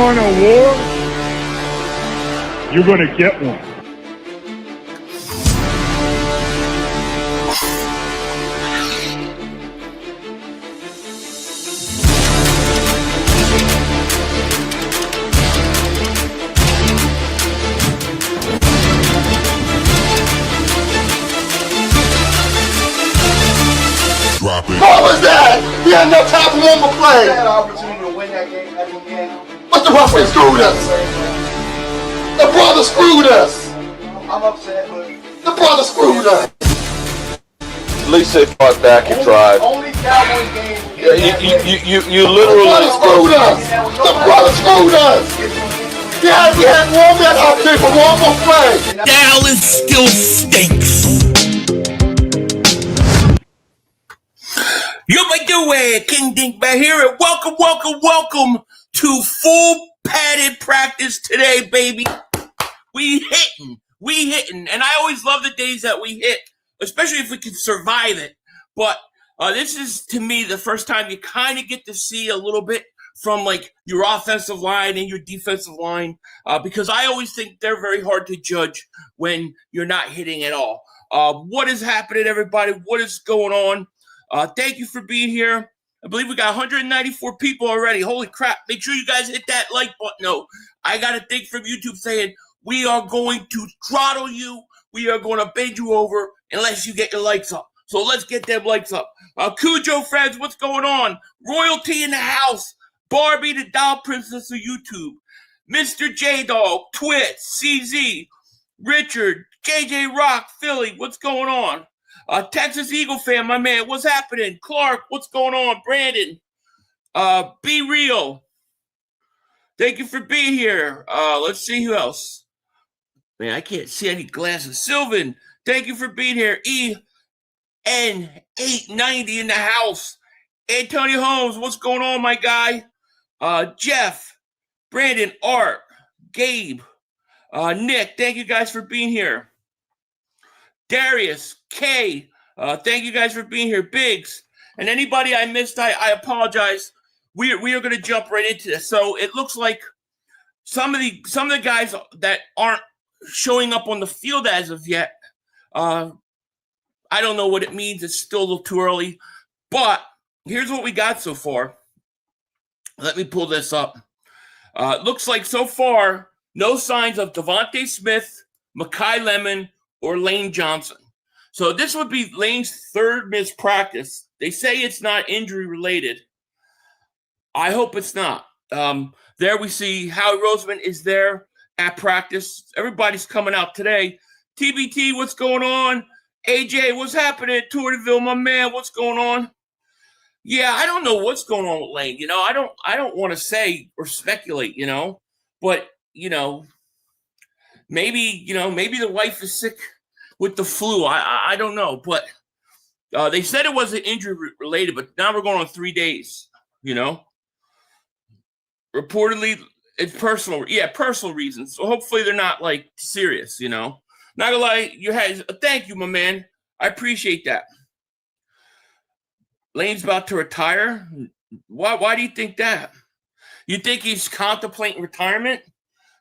want a war, you're going to get one. What was that? He had no time for one more play. He had an opportunity to win that game at the end. But the referee screwed us. The brother screwed us. I'm upset, but the brother screwed us. At least they fought back and tried. Only Cowboys game. You literally screwed us. The brother screwed us. He had one man out there for one more play. Dallas still stinks. You may do it, King Dink back here, and welcome to full padded practice today, baby. We hitting, and I always love the days that we hit, especially if we can survive it. But this is, to me, the first time you kind of get to see a little bit from like your offensive line and your defensive line, because I always think they're very hard to judge when you're not hitting at all. What is happening, everybody? What is going on? Thank you for being here. I believe we got 194 people already. Holy crap. Make sure you guys hit that like button. No, I got a thing from YouTube saying we are going to throttle you. We are going to bend you over unless you get your likes up. So let's get them likes up. Cujo friends, what's going on? Royalty in the house. Barbie the Doll Princess of YouTube. Mr. J-Dog, Twits, CZ, Richard, JJ Rock, Philly, what's going on? Texas Eagle fan, my man, what's happening? Clark, what's going on? Brandon, Be Real. Thank you for being here. Let's see who else. Man, I can't see any glasses. Sylvan, thank you for being here. EN890 in the house. Antonio Holmes, what's going on, my guy? Jeff, Brandon, Art, Gabe, Nick, thank you guys for being here. Darius, K, thank you guys for being here. Biggs, and anybody I missed, I apologize. We are going to jump right into this. So it looks like some of the guys that aren't showing up on the field as of yet. I don't know what it means. It's still a little too early. But here's what we got so far. Let me pull this up. Looks like so far, no signs of DeVonta Smith, Makai Lemon, or Lane Johnson. So this would be Lane's third missed practice. They say it's not injury related. I hope it's not. There we see Howie Roseman is there at practice. Everybody's coming out today. TBT, what's going on? AJ, what's happening? Tourville, my man, what's going on? Yeah, I don't know what's going on with Lane. I don't want to say or speculate, but maybe the wife is sick with the flu. I don't know, but they said it wasn't injury related, but now we're going on 3 days, Reportedly, it's personal. Yeah, personal reasons. So hopefully they're not like serious, Not gonna lie, thank you, my man. I appreciate that. Lane's about to retire. Why do you think that? You think he's contemplating retirement?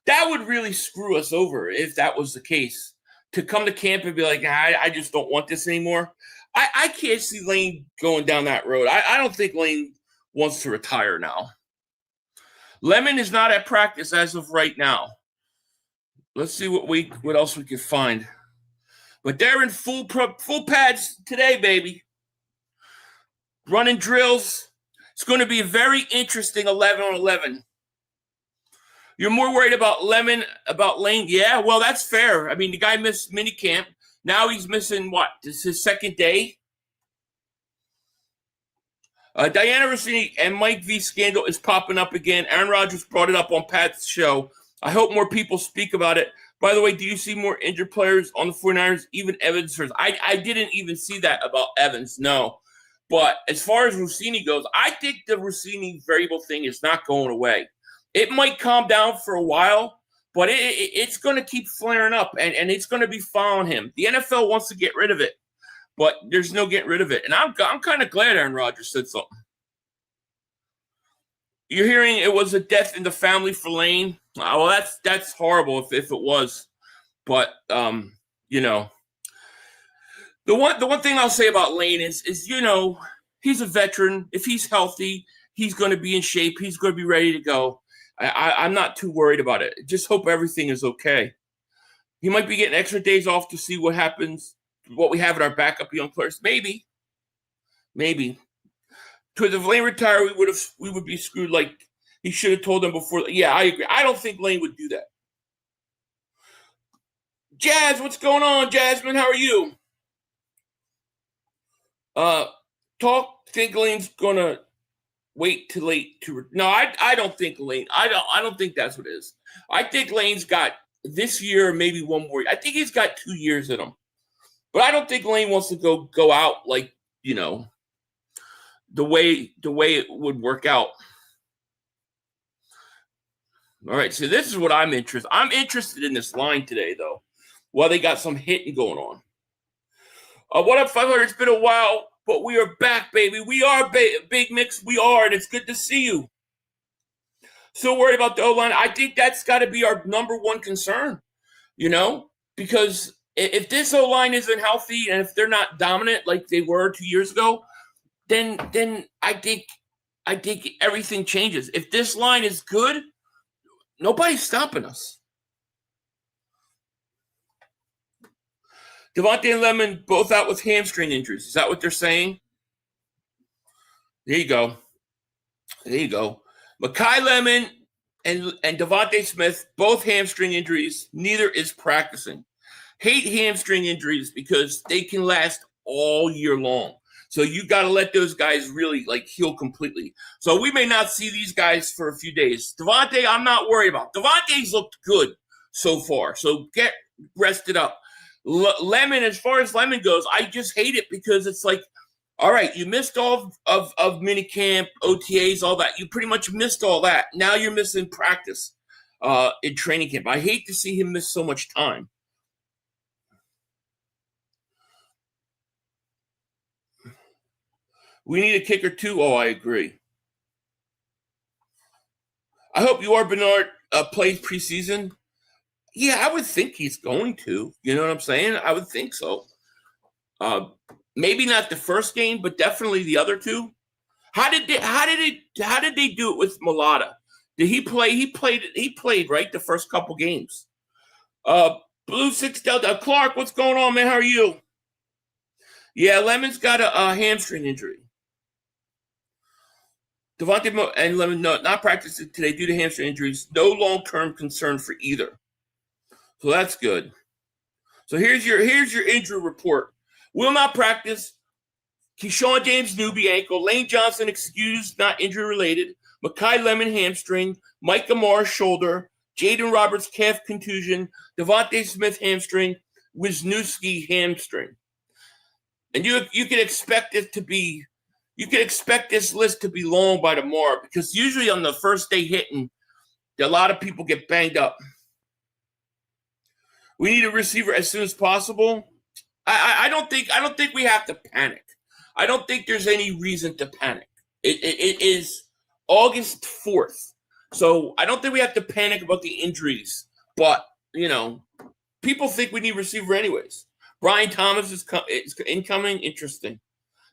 That would really screw us over if that was the case. To come to camp and be like, I just don't want this anymore. I can't see Lane going down that road. I don't think Lane wants to retire now. Lemon is not at practice as of right now. Let's see what else we can find. But they're in full pads today, baby. Running drills. It's going to be a very interesting 11-on-11. You're more worried about Lane? Yeah, well, that's fair. I mean, the guy missed minicamp. Now he's missing what? This is his second day? Diana Rossini and Mike V scandal is popping up again. Aaron Rodgers brought it up on Pat's show. I hope more people speak about it. By the way, do you see more injured players on the 49ers? Even Evans. I didn't even see that about Evans, no. But as far as Rossini goes, I think the Rossini variable thing is not going away. It might calm down for a while, but it's going to keep flaring up, and it's going to be following him. The NFL wants to get rid of it, but there's no getting rid of it. And I'm kind of glad Aaron Rodgers said something. You're hearing it was a death in the family for Lane. Well, that's horrible if it was. But you know, the one thing I'll say about Lane is you know, he's a veteran. If he's healthy, he's going to be in shape. He's going to be ready to go. I'm not too worried about it. Just hope everything is okay. He might be getting extra days off to see what happens, what we have in our backup young players. Maybe. Because if Lane retired, we would be screwed. Like he should have told them before. Yeah, I agree. I don't think Lane would do that. Jazz, what's going on, Jasmine? How are you? Think Lane's gonna wait too late to. No, I don't think Lane. I don't think that's what it is. I think Lane's got this year, maybe one more. I think he's got 2 years in him, but I don't think Lane wants to go out like you know the way it would work out. All right, so this is what I'm interested. I'm interested in this line today, though. Well, they got some hitting going on. What up, 500? It's been a while, but we are back, baby. We are Big Mix. We are, and it's good to see you. Still worried about the O-line. I think that's got to be our number one concern, you know, because if this O-line isn't healthy and if they're not dominant like they were 2 years ago, then I think everything changes. If this line is good, nobody's stopping us. DeVonta and Lemon both out with hamstring injuries. Is that what they're saying? There you go. Makai Lemon and DeVonta Smith, both hamstring injuries. Neither is practicing. Hate hamstring injuries because they can last all year long. So you got to let those guys really like heal completely. So we may not see these guys for a few days. DeVonta, I'm not worried about. DeVonta's looked good so far. So get rested up. Lemon, as far as Lemon goes, I just hate it because it's like, all right, you missed all of minicamp, OTAs, all that. You pretty much missed all that. Now you're missing practice in training camp. I hate to see him miss so much time. We need a kicker too. Oh, I agree. I hope Bernard plays preseason. Yeah, I would think he's going to. You know what I'm saying? I would think so. Maybe not the first game, but definitely the other two. How did they do it with Mailata? Did he play? He played right the first couple games. Blue 6 Delta Clark, what's going on, man? How are you? Yeah, Lemon's got a hamstring injury. DeVonta and Lemon not practicing today due to hamstring injuries. No long-term concern for either. So that's good. So here's your injury report. Will not practice. Keyshawn James newbie ankle. Lane Johnson excused, not injury related. Makai Lemon hamstring. Micah Morris shoulder. Jaden Roberts calf contusion. DeVonta Smith hamstring. Wisniewski hamstring. And you can expect it to be. You can expect this list to be long by tomorrow because usually on the first day hitting, a lot of people get banged up. We need a receiver as soon as possible. I don't think we have to panic. I don't think there's any reason to panic. It is August 4th. So I don't think we have to panic about the injuries. But, you know, people think we need a receiver anyways. Brian Thomas is incoming. Interesting.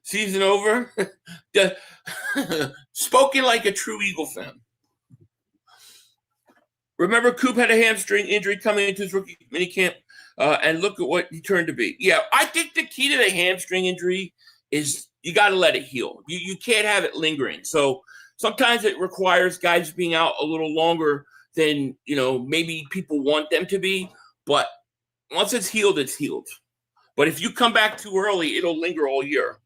Season over. Spoken like a true Eagle fan. Remember, Coop had a hamstring injury coming into his rookie minicamp, and look at what he turned to be. Yeah, I think the key to the hamstring injury is you got to let it heal. You can't have it lingering. So sometimes it requires guys being out a little longer than, you know, maybe people want them to be. But once it's healed, it's healed. But if you come back too early, it'll linger all year.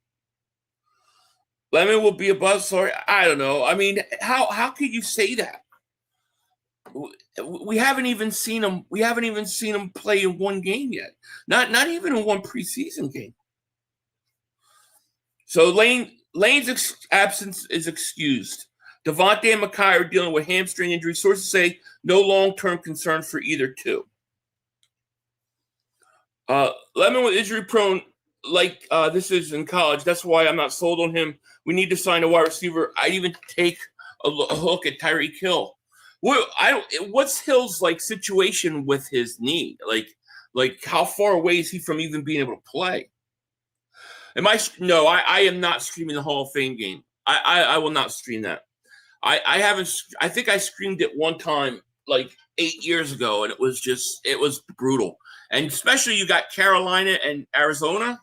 Lemon will be a buzzsaw. I don't know. I mean, how could you say that? We haven't even seen him. We haven't even seen him play in one game yet. Not even in one preseason game. So Lane's absence is excused. DeVonta and Makai are dealing with hamstring injury. Sources say no long-term concern for either two. Lemon was injury prone, like this is in college. That's why I'm not sold on him. We need to sign a wide receiver. I even take a hook at Tyreek Hill. What's Hill's like situation with his knee? Like how far away is he from even being able to play? No, I am not streaming the Hall of Fame game. I will not stream that. I haven't. I think I streamed it one time like 8 years ago, and it was brutal. And especially you got Carolina and Arizona.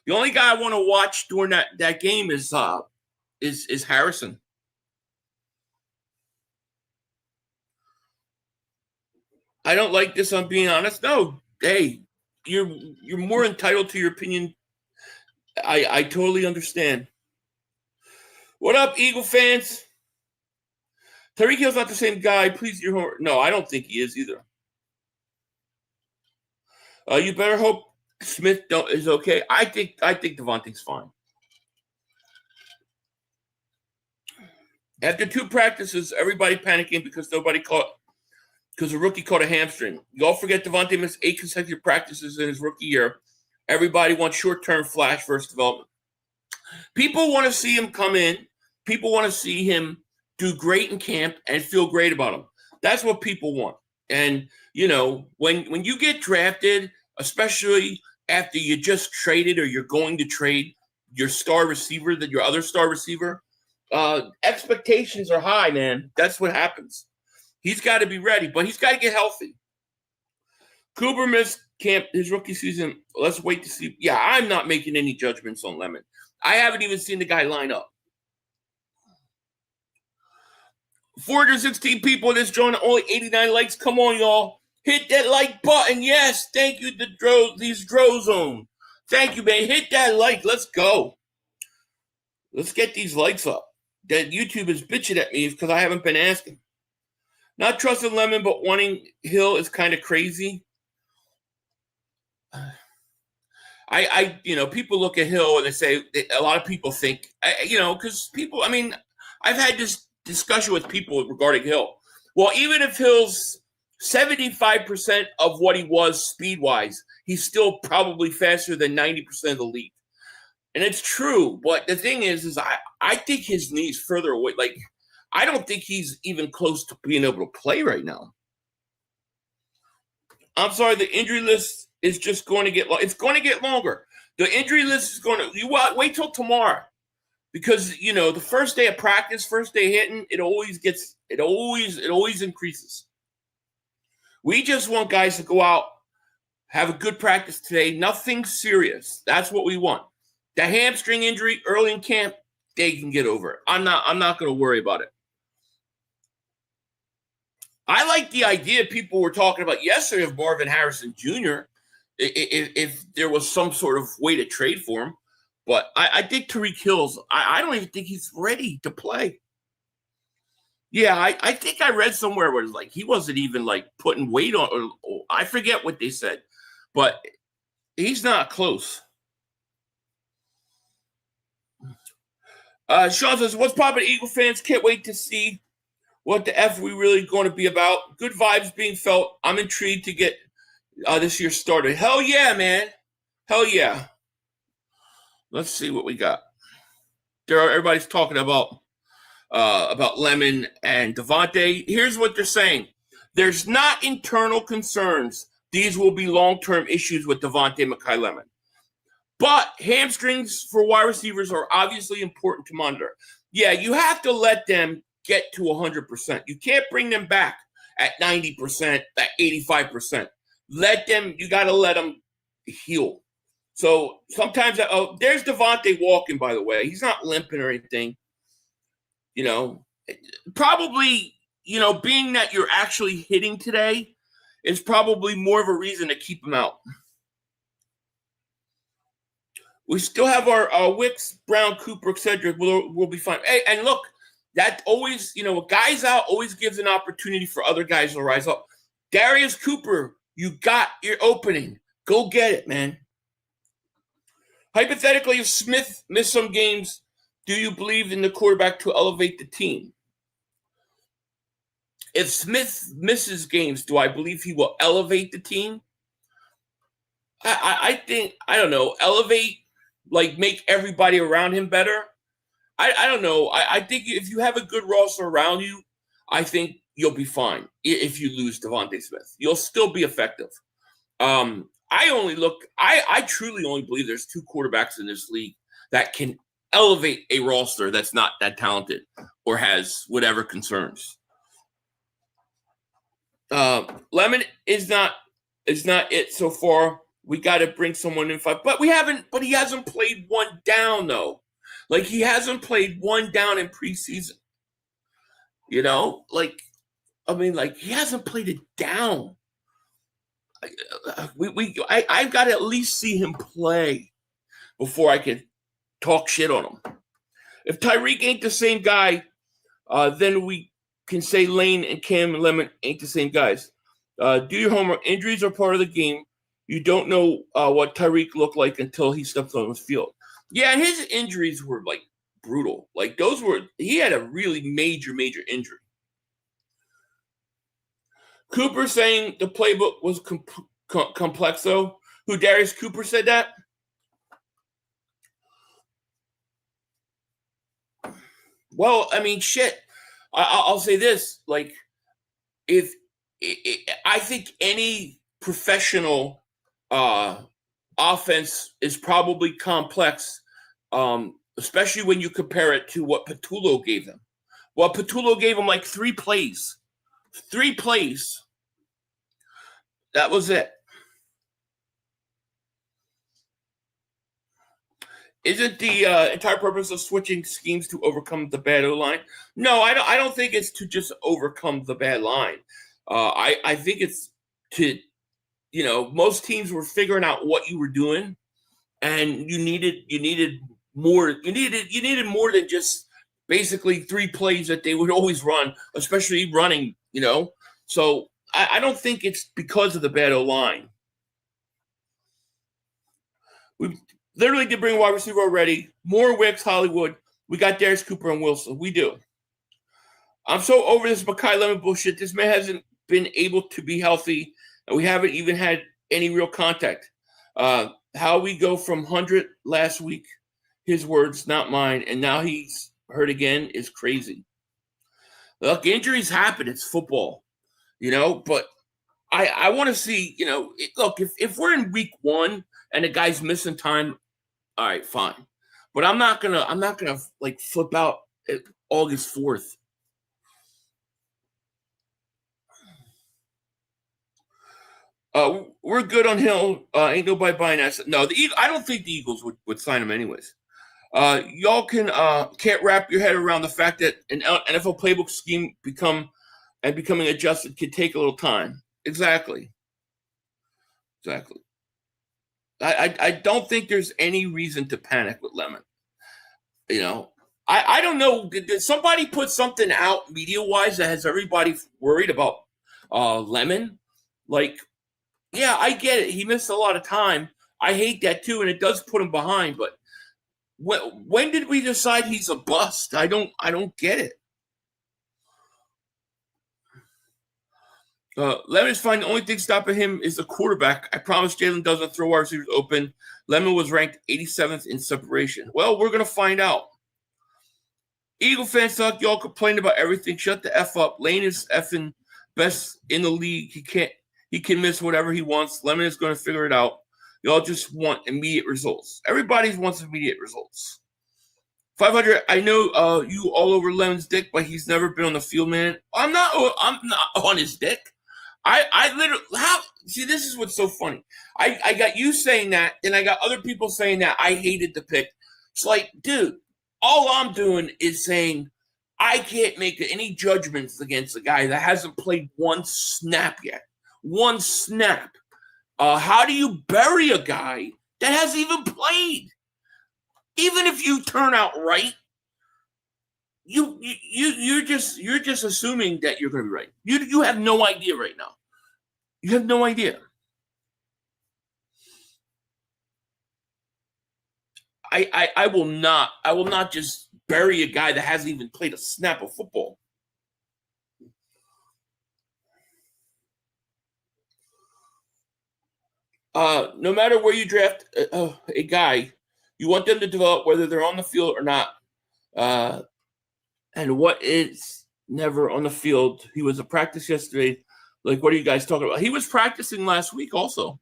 The only guy I want to watch during that game is Harrison. I don't like this. I'm being honest. No, hey, you're more entitled to your opinion. I totally understand. What up, Eagle fans? Tyreek Hill's not the same guy. Please, your homework. No, I don't think he is either. You better hope Smith is okay. I think DeVonta's fine. After 2 practices, everybody panicking because the rookie caught a hamstring. You all forget DeVonta missed 8 consecutive practices in his rookie year. Everybody wants short-term flash versus development. People want to see him come in. People want to see him do great in camp and feel great about him. That's what people want. And, you know, when you get drafted, especially after you just traded or you're going to trade your star receiver, your other star receiver, expectations are high, man. That's what happens. He's got to be ready, but he's got to get healthy. Cooper missed camp his rookie season. Let's wait to see. Yeah, I'm not making any judgments on Lemon. I haven't even seen the guy line up. 416 people in this joint, only 89 likes. Come on, y'all. Hit that like button. Yes, thank you, these Drozone. Thank you, man. Hit that like. Let's go. Let's get these likes up. That YouTube is bitching at me because I haven't been asking. Not trusting Lemon, but wanting Hill is kind of crazy. People look at Hill and they say, a lot of people think, because people, I've had this discussion with people regarding Hill. Well, even if Hill's 75% of what he was speed-wise, he's still probably faster than 90% of the league. And it's true, but the thing is I think his knee's further away. Like, I don't think he's even close to being able to play right now. I'm sorry, the injury list is just going to get long. It's going to get longer. The injury list is going to wait till tomorrow. Because, the first day of practice, first day hitting, it always increases. We just want guys to go out, have a good practice today, nothing serious. That's what we want. The hamstring injury early in camp, they can get over it. I'm not going to worry about it. I like the idea people were talking about yesterday of Marvin Harrison Jr. If there was some sort of way to trade for him. But I think Tyreek Hill's, I don't even think he's ready to play. Yeah, I think I read somewhere where like he wasn't even like putting weight on, or I forget what they said, but he's not close. Sean says, what's poppin', Eagle fans? Can't wait to see what the F we really going to be about. Good vibes being felt. I'm intrigued to get this year started. Hell yeah, man. Hell yeah. Let's see what we got. Everybody's talking about Lemon and DeVonta. Here's what they're saying. There's not internal concerns. These will be long-term issues with DeVonta and Makai Lemon. But hamstrings for wide receivers are obviously important to monitor. Yeah, you have to let them get to 100%. You can't bring them back at 90%, at 85%. You got to let them heal. So sometimes, there's DeVonta walking, by the way. He's not limping or anything. Probably, being that you're actually hitting today is probably more of a reason to keep him out. We still have our Wicks, Brown, Cooper, etc. We'll be fine. Hey, and look, that always, guys out always gives an opportunity for other guys to rise up. Darius Cooper, you got your opening. Go get it, man. Hypothetically, if Smith missed some games, do you believe in the quarterback to elevate the team? If Smith misses games, do I believe he will elevate the team? I think, I don't know, elevate, like make everybody around him better. I don't know. I think if you have a good roster around you, I think you'll be fine. If you lose DeVonta Smith, you'll still be effective. I truly only believe there's 2 quarterbacks in this league that can elevate a roster that's not that talented or has whatever concerns. Lemon is not it so far. We got to bring someone in fight, but he hasn't played one down though. Like he hasn't played one down in preseason. You know, he hasn't played it down. I've got to at least see him play before I can talk shit on him. If Tyreek ain't the same guy, then we can say Lane and Cam and Lemon ain't the same guys. Do your homework. Injuries are part of the game. You don't know what Tyreek looked like until he steps on the field. Yeah, his injuries were like brutal. Like he had a really major injury. Cooper saying the playbook was complex, though. Who, Darius Cooper said that? Well, I mean, shit. I'll say this. Like, I think any professional offense is probably complex, especially when you compare it to what Patullo gave them. Well, Patullo gave them like 3 plays. 3 plays. That was it. Isn't the entire purpose of switching schemes to overcome the bad O-line? No, I don't think it's to just overcome the bad line. I think it's to, most teams were figuring out what you were doing, and you needed more. You needed more than just basically 3 plays that they would always run, especially running. So I don't think it's because of the bad O-line. We literally did bring a wide receiver already. More Wicks, Hollywood. We got Darius Cooper and Wilson. We do. I'm so over this Makai Lemon bullshit. This man hasn't been able to be healthy, and we haven't even had any real contact. How we go from 100 last week, his words, not mine, and now he's hurt again is crazy. Look, injuries happen. It's football, but I want to see, look, if we're in week 1 and the guy's missing time, all right, fine. But I'm not gonna like flip out at August 4th. We're good on Hill. Ain't nobody buying that. No, I don't think the Eagles would sign him anyways. Y'all can't wrap your head around the fact that an NFL playbook scheme becoming adjusted can take a little time. Exactly. I don't think there's any reason to panic with Lemon. I don't know. Did somebody put something out media-wise that has everybody worried about Lemon? Like, yeah, I get it. He missed a lot of time. I hate that too, and it does put him behind. But when did we decide he's a bust? I don't get it. Lemon's fine. The only thing stopping him is the quarterback. I promise Jalen doesn't throw wide receivers open. Lemon was ranked 87th in separation. Well, we're going to find out. Eagle fans suck. Y'all complain about everything. Shut the F up. Lane is effing best in the league. He can miss whatever he wants. Lemon is going to figure it out. Y'all just want immediate results. Everybody wants immediate results. 500, I know you all over Lemon's dick, but he's never been on the field, man. I'm not on his dick. I literally, see, this is what's so funny. I got you saying that, and I got other people saying that I hated the pick. It's like, dude, all I'm doing is saying I can't make any judgments against a guy that hasn't played one snap yet. One snap. How do you bury a guy that hasn't even played? Even if you turn out right, you're just assuming that you're going to be right. You have no idea right now. You have no idea. I will not just bury a guy that hasn't even played a snap of football. No matter where you draft a guy, you want them to develop whether they're on the field or not. And what is never on the field. He was at practice yesterday. Like, what are you guys talking about? He was practicing last week also.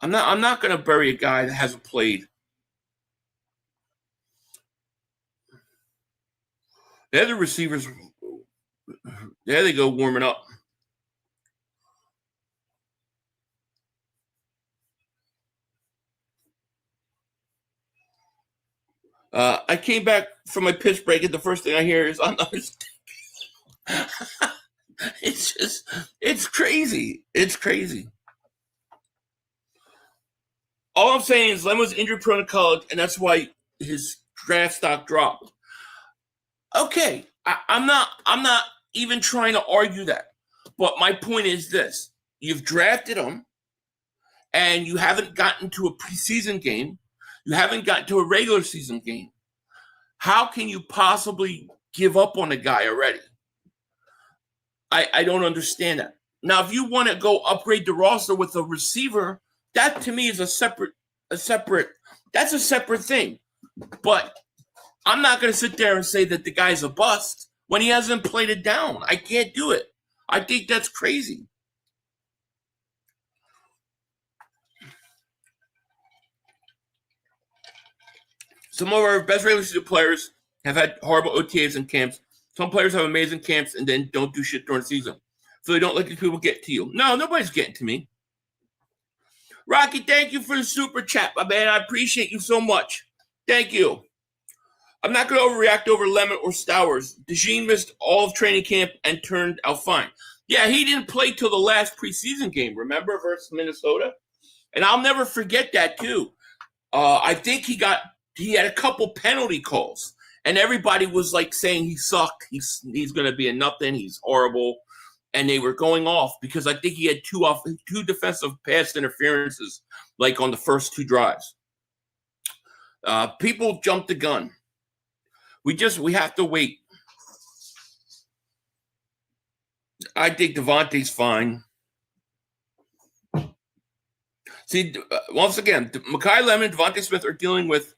I'm not going to bury a guy that hasn't played. They're the receivers. There they go, warming up. I came back from my pitch break, and the first thing I hear is, I'm not it's crazy. It's crazy. All I'm saying is Lemon was injury prone in college, and that's why his draft stock dropped. Okay, I'm not even trying to argue that. But my point is this. You've drafted him, and you haven't gotten to a preseason game. You haven't gotten to a regular season game. How can you possibly give up on a guy already? I don't understand that. Now, if you want to go upgrade the roster with a receiver, that to me is a separate thing. But I'm not going to sit there and say that the guy's a bust when he hasn't played it down. I can't do it. I think that's crazy. Some of our best regular season players have had horrible OTAs and camps. Some players have amazing camps and then don't do shit during the season. So they don't let these people get to you. No, nobody's getting to me. Rocky, thank you for the super chat, my man. I appreciate you so much. Thank you. I'm not going to overreact over Lemon or Stowers. DeJean missed all of training camp and turned out fine. Yeah, he didn't play till the last preseason game, remember, versus Minnesota? And I'll never forget that, too. I think he had a couple penalty calls. And everybody was like saying he sucked. He's going to be a nothing. He's horrible. And they were going off because I think he had two defensive pass interferences, like on the first two drives. People jumped the gun. We have to wait. I think DeVonta's fine. See, once again, Makai Lemon and DeVonta Smith are dealing with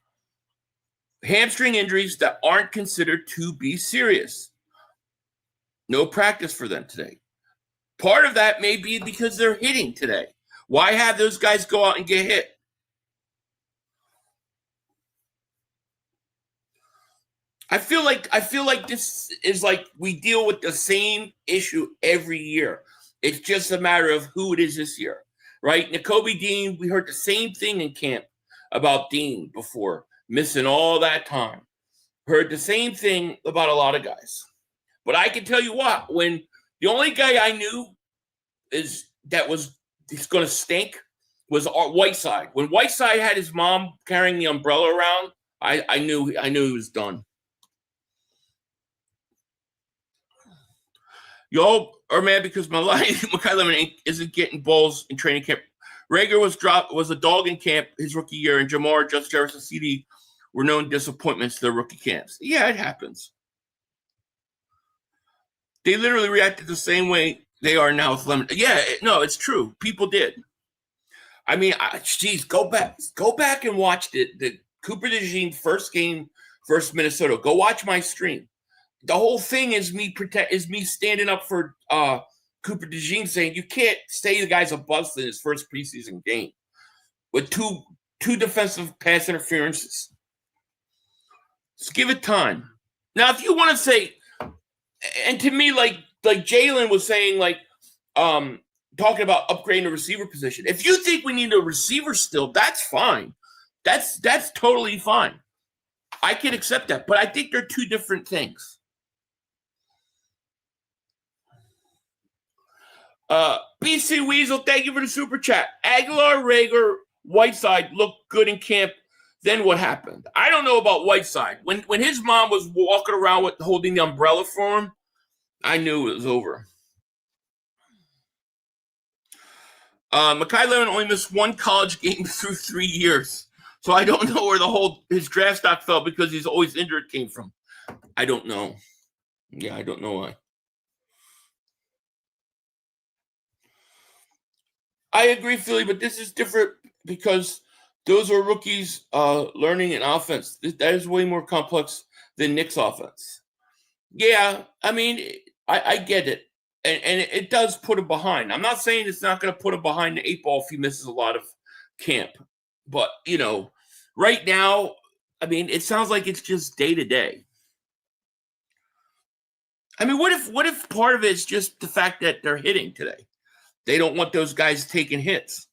hamstring injuries that aren't considered to be serious. No practice for them today. Part of that may be because they're hitting today. Why have those guys go out and get hit? I feel like this is like we deal with the same issue every year. It's just a matter of who it is this year, right? Nakobe Dean, we heard the same thing in camp about Dean before, missing all that time. Heard the same thing about a lot of guys. But I can tell you what, when the only guy I knew he's going to stink was Whiteside. When Whiteside had his mom carrying the umbrella around, I knew he was done. Y'all are mad because Makai Lemon isn't getting balls in training camp. Rager was a dog in camp his rookie year, and Jamar, Jefferson, CD were known disappointments to their rookie camps. Yeah, it happens. They literally reacted the same way they are now with Lemon. Yeah, it's true. People did. I mean, go back and watch the Cooper DeJean first game versus Minnesota. Go watch my stream. The whole thing is me standing up for Cooper DeJean, saying you can't say the guy's a bust in his first preseason game with two defensive pass interferences. Just give it time. Now, if you want to say, and to me, like Jalen was saying, talking about upgrading the receiver position. If you think we need a receiver still, that's fine. That's totally fine. I can accept that, but I think they're two different things. BC Weasel, thank you for the super chat. Aguilar, Rager, Whiteside looked good in camp. Then what happened? I don't know about Whiteside. When his mom was walking around holding the umbrella for him, I knew it was over. Makai Lemon only missed one college game through 3 years. So I don't know where his draft stock fell because he's always injured came from. I don't know. Yeah, I don't know why. I agree, Philly, but this is different because Those are rookies learning an offense. That is way more complex than Nick's offense. Yeah, I mean, I get it. And it does put him behind. I'm not saying it's not going to put him behind the 8 ball if he misses a lot of camp. But, right now, I mean, it sounds like it's just day to day. I mean, what if part of it is just the fact that they're hitting today? They don't want those guys taking hits.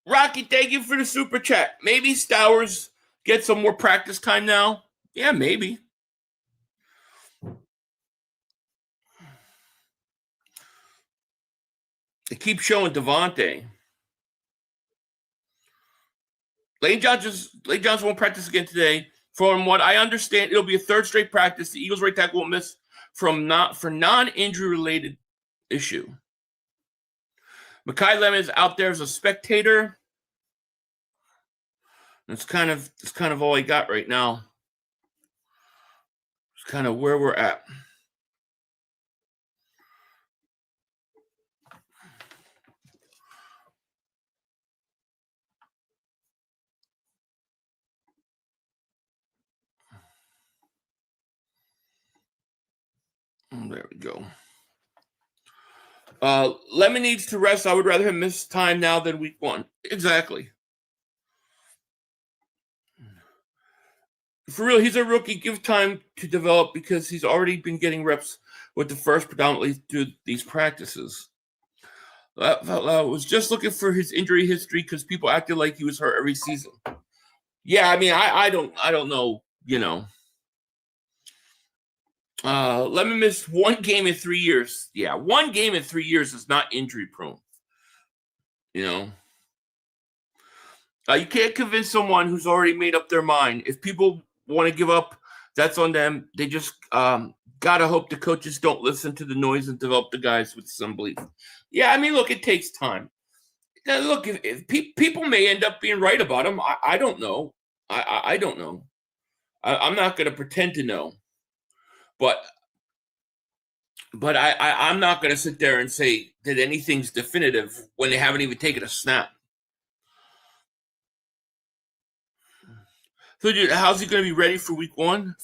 Rocky, thank you for the super chat. Maybe Stowers gets some more practice time now. Yeah, maybe. They keep showing DeVonta. Lane Johnson won't practice again today. From what I understand, it'll be a third straight practice. The Eagles right tackle won't miss for non-injury related issue. Makai Lemon is out there as a spectator. That's kind of all I got right now. It's kind of where we're at. There we go. Lemon needs to rest. I would rather him miss time now than week 1. Exactly. For real, he's a rookie. Give time to develop because he's already been getting reps with the first predominantly through these practices. I was just looking for his injury history because people acted like he was hurt every season. Yeah, I mean, I don't know, Lemon missed 1 game in 3 years. Yeah, 1 game in 3 years is not injury prone. You can't convince someone who's already made up their mind. If people want to give up, that's on them. They just gotta hope the coaches don't listen to the noise and develop the guys with some belief. Yeah, I mean, look, it takes time. Now, look, if people may end up being right about him, I don't know. I don't know. I'm not going to pretend to know. But I'm not going to sit there and say that anything's definitive when they haven't even taken a snap. So, how's he going to be ready for week 1?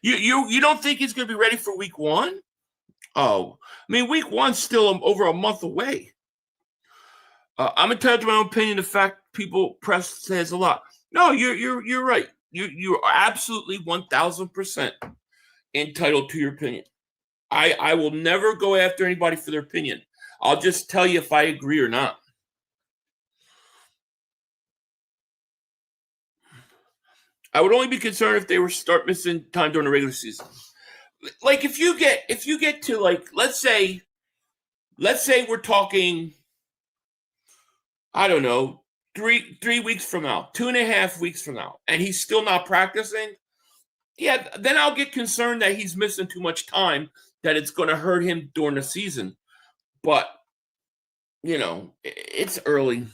You don't think he's going to be ready for week 1? Oh, I mean, week 1's still over a month away. I'm entitled to my own opinion. The fact people press says a lot. No, you're right. You're absolutely 1,000% entitled to your opinion. I will never go after anybody for their opinion. I'll just tell you if I agree or not. I would only be concerned if they were start missing time during the regular season. Like if you get to like let's say we're talking, I don't know, 3 weeks from now, 2.5 weeks from now, and he's still not practicing. Yeah, then I'll get concerned that he's missing too much time, that it's going to hurt him during the season. But it's early.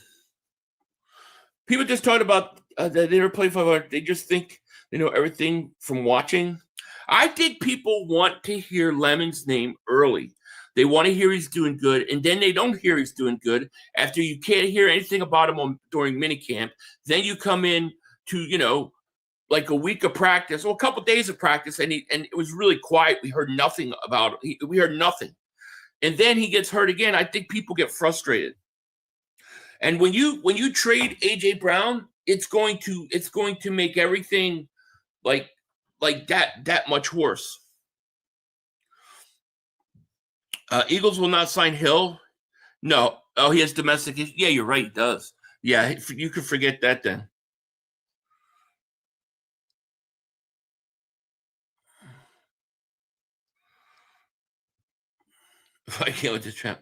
People just talk about that they never play 500. They just think they know everything from watching. I think people want to hear Lemon's name early. They want to hear he's doing good, and then they don't hear he's doing good after you can't hear anything about him during minicamp. Then you come in to, like a week of practice, or a couple of days of practice, and it was really quiet. We heard nothing about it. We heard nothing. And then he gets hurt again. I think people get frustrated. And when you trade A.J. Brown, it's going to make everything like that much worse. Eagles will not sign Hill. No. Oh, he has domestic. Yeah, you're right. He does. Yeah, you could forget that then. I can't with the champ.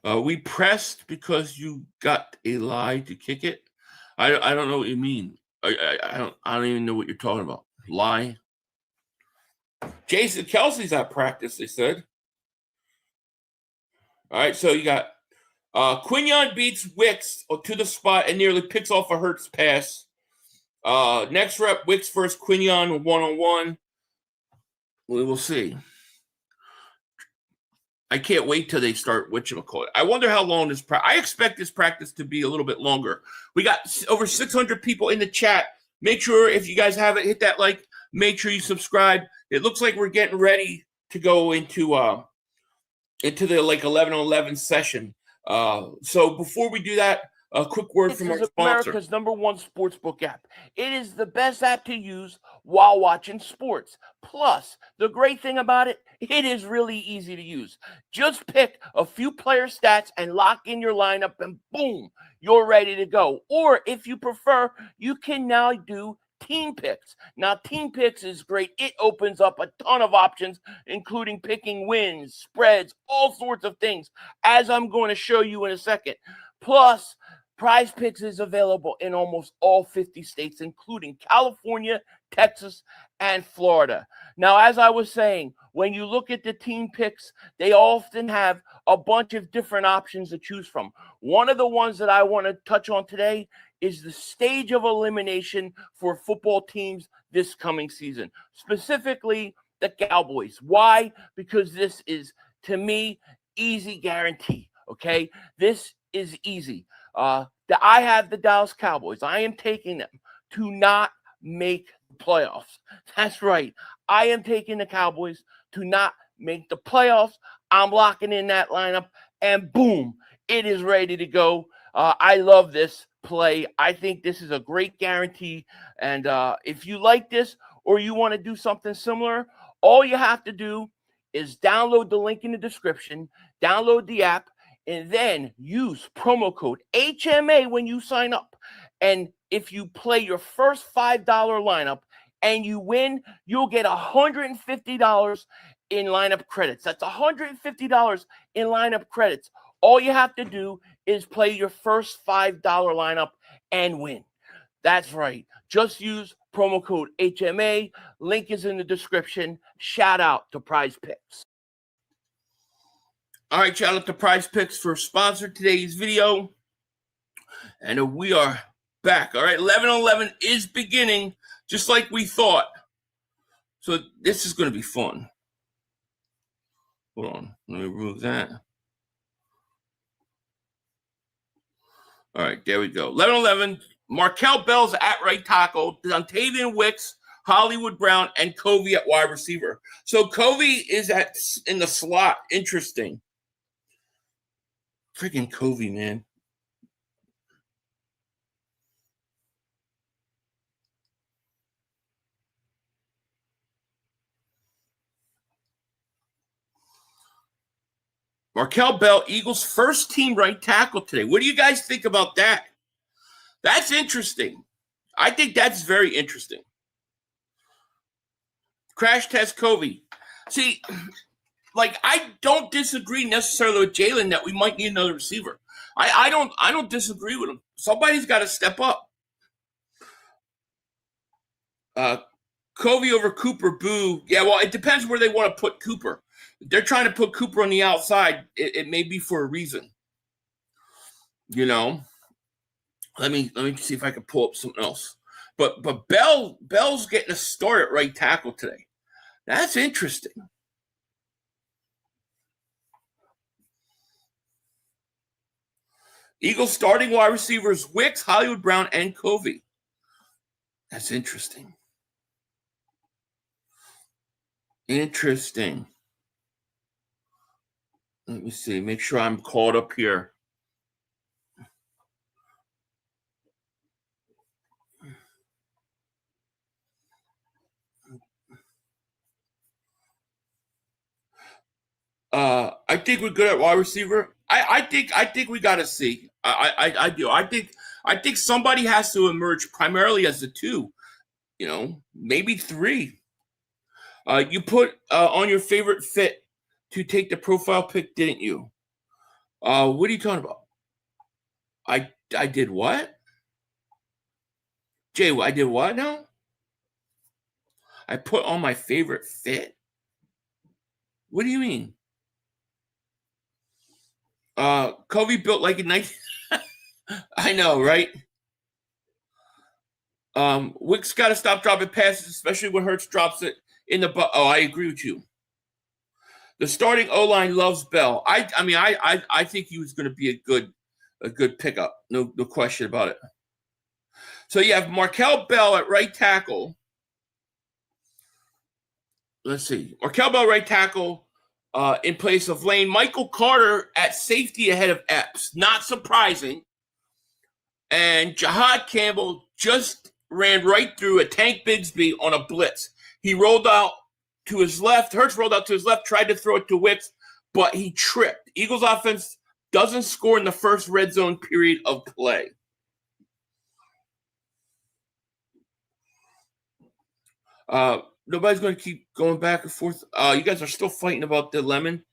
We pressed because you got a lie to kick it. I don't know what you mean. I don't even know what you're talking about. Lie. Jason Kelsey's at practice, they said. All right, so you got Quinion beats Wicks to the spot and nearly picks off a Hurts pass. Next rep, Wicks versus Quinion 1-on-1. We will see. I can't wait till they start whatchamacallit. I wonder how long this I expect this practice to be a little bit longer. We got over 600 people in the chat. Make sure if you guys haven't hit that like, make sure you subscribe. It looks like we're getting ready to go into the like 11-on-11 session. So before we do that, a quick word from our sponsor. America's #1 sportsbook app. It is the best app to use while watching sports. Plus, the great thing about it, it is really easy to use. Just pick a few player stats and lock in your lineup and boom, you're ready to go. Or if you prefer, you can now do team picks. Now, team picks is great. It opens up a ton of options, including picking wins, spreads, all sorts of things, as I'm going to show you in a second. Plus, Prize Picks is available in almost all 50 states, including California, Texas, and Florida. Now, as I was saying, when you look at the team picks, they often have a bunch of different options to choose from. One of the ones that I want to touch on today is the stage of elimination for football teams this coming season, specifically the Cowboys. Why? Because this is, to me, easy guarantee, okay? This is easy. I have the Dallas Cowboys. I am taking them to not make the playoffs. That's right. I am taking the Cowboys to not make the playoffs. I'm locking in that lineup, and boom, it is ready to go. I love this play. I think this is a great guarantee. And if you like this or you want to do something similar, all you have to do is download the link in the description, download the app, and then use promo code HMA when you sign up. And if you play your first $5 lineup and you win, you'll get $150 in lineup credits. That's $150 in lineup credits. All you have to do is play your first $5 lineup and win. That's right. Just use promo code HMA. Link is in the description. Shout out to Prize Picks. All right, shout out to Prize Picks for sponsoring today's video. And we are back. All right, 11-on-11 is beginning just like we thought. So this is going to be fun. Hold on. Let me remove that. All right, there we go. 11-on-11. Markel Bell's at right tackle. Dontayvion Wicks, Hollywood Brown, and Covey at wide receiver. So Covey is in the slot. Interesting. Freaking Covey, man. Markel Bell, Eagles' first team right tackle today. What do you guys think about that? That's interesting. I think that's very interesting. Crash test Covey. See, like, I don't disagree necessarily with Jalen that we might need another receiver. I don't disagree with him. Somebody's got to step up. Covey over Cooper, boo. Yeah, well, it depends where they want to put Cooper. If they're trying to put Cooper on the outside, it may be for a reason. You know? Let me see if I can pull up something else. But Bell's getting a start at right tackle today. That's interesting. Eagles starting wide receivers Wicks, Hollywood Brown, and Covey. That's interesting. Interesting. Let me see. Make sure I'm caught up here. I think we're good at wide receiver. I think we got to see. I do. I think somebody has to emerge primarily as the two. You know, maybe three. You put on your favorite fit to take the profile pick, didn't you? What are you talking about? I did what? Jay, I did what now? I put on my favorite fit. What do you mean? Covey built like a nice. I know, right? Wicks got to stop dropping passes, especially when Hurts drops it in the butt. Oh, I agree with you. The starting O-line loves Bell. I think he was going to be a good pickup. No question about it. So you have Markel Bell at right tackle. Let's see. Markel Bell right tackle in place of Lane. Michael Carter at safety ahead of Epps. Not surprising. And Jahad Campbell just ran right through a Tank Bigsby on a blitz. He rolled out to his left. Hurts rolled out to his left, tried to throw it to Wicks, but he tripped. Eagles offense doesn't score in the first red zone period of play. Nobody's going to keep going back and forth. You guys are still fighting about the Lemon.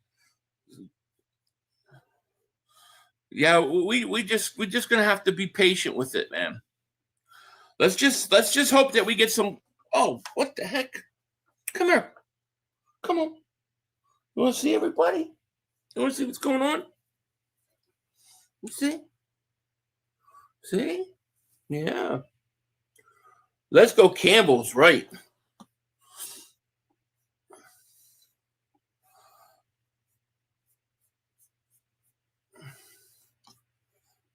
Yeah, we just going to have to be patient with it, man. Let's just hope that we get some. Oh, what the heck? Come here. Come on. You want to see everybody? You want to see what's going on? You see? See? Yeah. Let's go Campbell's right.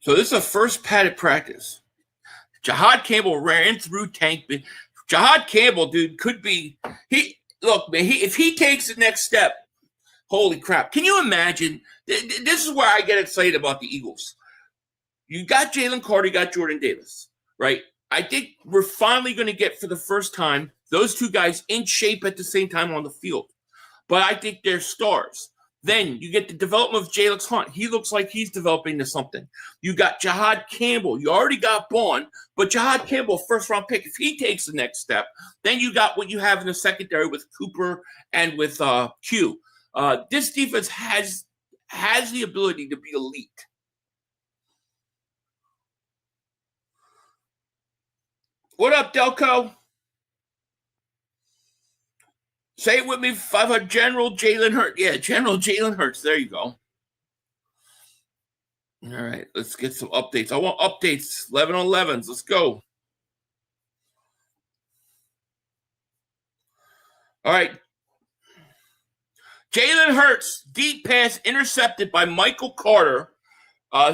So this is a first padded practice. Jahad Campbell ran through Tank. Jahad Campbell, dude, could be if he takes the next step, holy crap. Can you imagine? This is where I get excited about the Eagles. You got Jalen Carter, you got Jordan Davis, right? I think we're finally going to get, for the first time, those two guys in shape at the same time on the field. But I think they're stars. Then you get the development of Jalix Hunt. He looks like he's developing to something. You got Jahad Campbell. You already got Bond, but Jahad Campbell, first-round pick. If he takes the next step, then you got what you have in the secondary with Cooper and with Q. This defense has the ability to be elite. What up, Delco? Say it with me, 500 General Jalen Hurts. Yeah, General Jalen Hurts. There you go. All right, let's get some updates. I want updates. 11 on 11s. Let's go. All right. Jalen Hurts, deep pass intercepted by Michael Carter.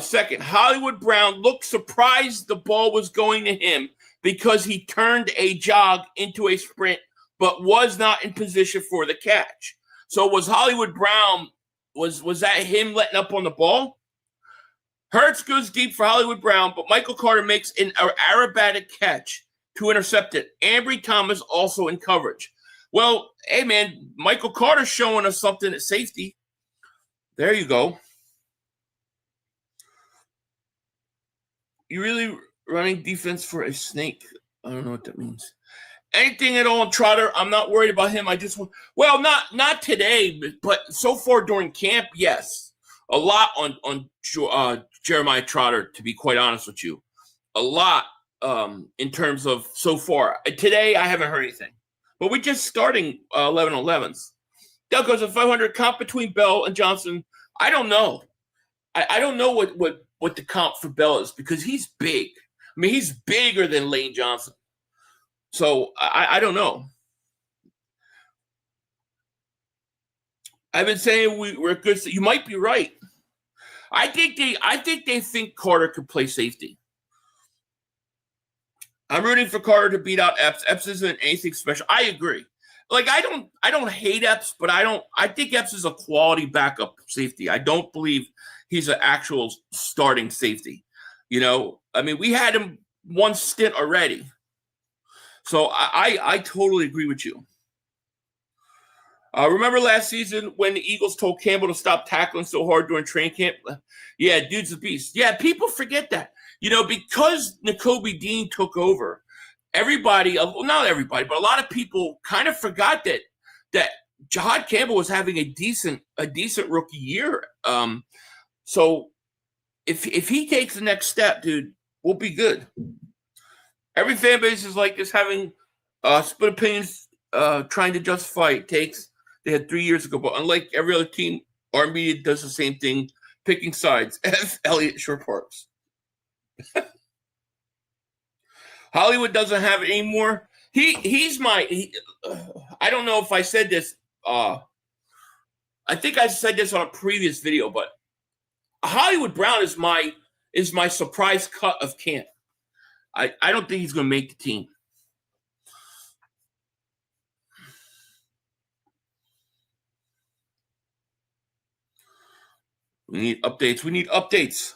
Second, Hollywood Brown looked surprised the ball was going to him because he turned a jog into a sprint, but was not in position for the catch. So was Hollywood Brown, was that him letting up on the ball? Hurts goes deep for Hollywood Brown, but Michael Carter makes an aerobatic catch to intercept it. Ambry Thomas also in coverage. Well, hey, man, Michael Carter showing us something at safety. There you go. You really running defense for a snake? I don't know what that means. Anything at all on Trotter? I'm not worried about him. I just want, well, not today, but so far during camp, yes. A lot on Jeremiah Trotter, to be quite honest with you. A lot in terms of so far. Today, I haven't heard anything. But we're just starting 11 on 11s. Doug goes a 500 comp between Bell and Johnson. I don't know. I don't know what the comp for Bell is because he's big. I mean, he's bigger than Lane Johnson. So I don't know. I've been saying we're good. You might be right. I think they think Carter could play safety. I'm rooting for Carter to beat out Epps. Epps isn't anything special. I agree. Like I don't hate Epps, but I think Epps is a quality backup safety. I don't believe he's an actual starting safety. You know, I mean, we had him one stint already. So I totally agree with you. Remember last season when the Eagles told Campbell to stop tackling so hard during training camp? Yeah, dude's a beast. Yeah, people forget that. You know, because Nakobe Dean took over, everybody, well, not everybody, but a lot of people kind of forgot that Jahad Campbell was having a decent rookie year. So if he takes the next step, dude, we'll be good. Every fan base is like this, having split opinions, trying to justify takes they had 3 years ago. But unlike every other team, our media does the same thing, picking sides. F. Elliott Shore Parks. Hollywood doesn't have it anymore. I don't know if I said this. I think I said this on a previous video, but Hollywood Brown is my surprise cut of camp. I don't think he's going to make the team. We need updates.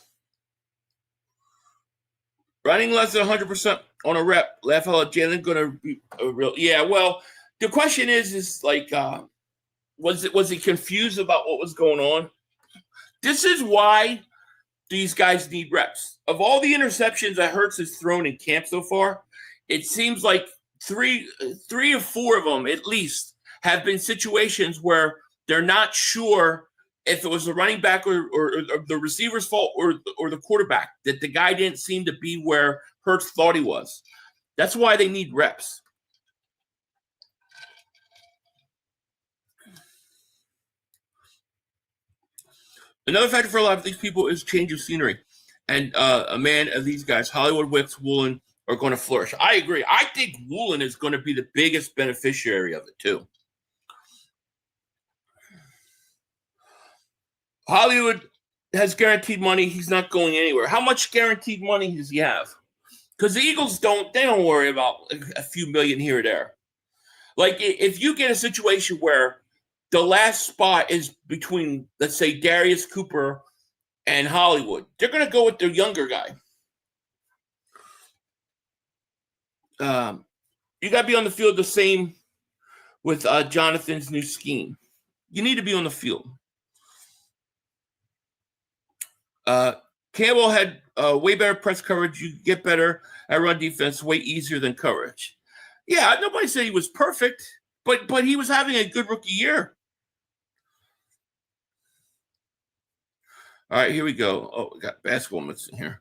Running less than 100% on a rep. Laugh out, Jalen going to be a real. Yeah, well, the question is like, was he confused about what was going on? This is why these guys need reps. Of all the interceptions that Hurts has thrown in camp so far, it seems like three or four of them at least have been situations where they're not sure if it was the running back or the receiver's fault or the quarterback, that the guy didn't seem to be where Hurts thought he was. That's why they need reps. Another factor for a lot of these people is change of scenery. And a man of these guys, Hollywood, Wicks, Woolen, are going to flourish. I agree. I think Woolen is going to be the biggest beneficiary of it, too. Hollywood has guaranteed money. He's not going anywhere. How much guaranteed money does he have? Because the Eagles don't worry about a few million here or there. Like, if you get a situation where the last spot is between, let's say, Darius Cooper and Hollywood, they're going to go with their younger guy. You got to be on the field the same with Jonathan's new scheme. You need to be on the field. Campbell had way better press coverage. You get better at run defense, way easier than coverage. Yeah, nobody said he was perfect, but he was having a good rookie year. All right, here we go. Oh, we got basketball mitts in here.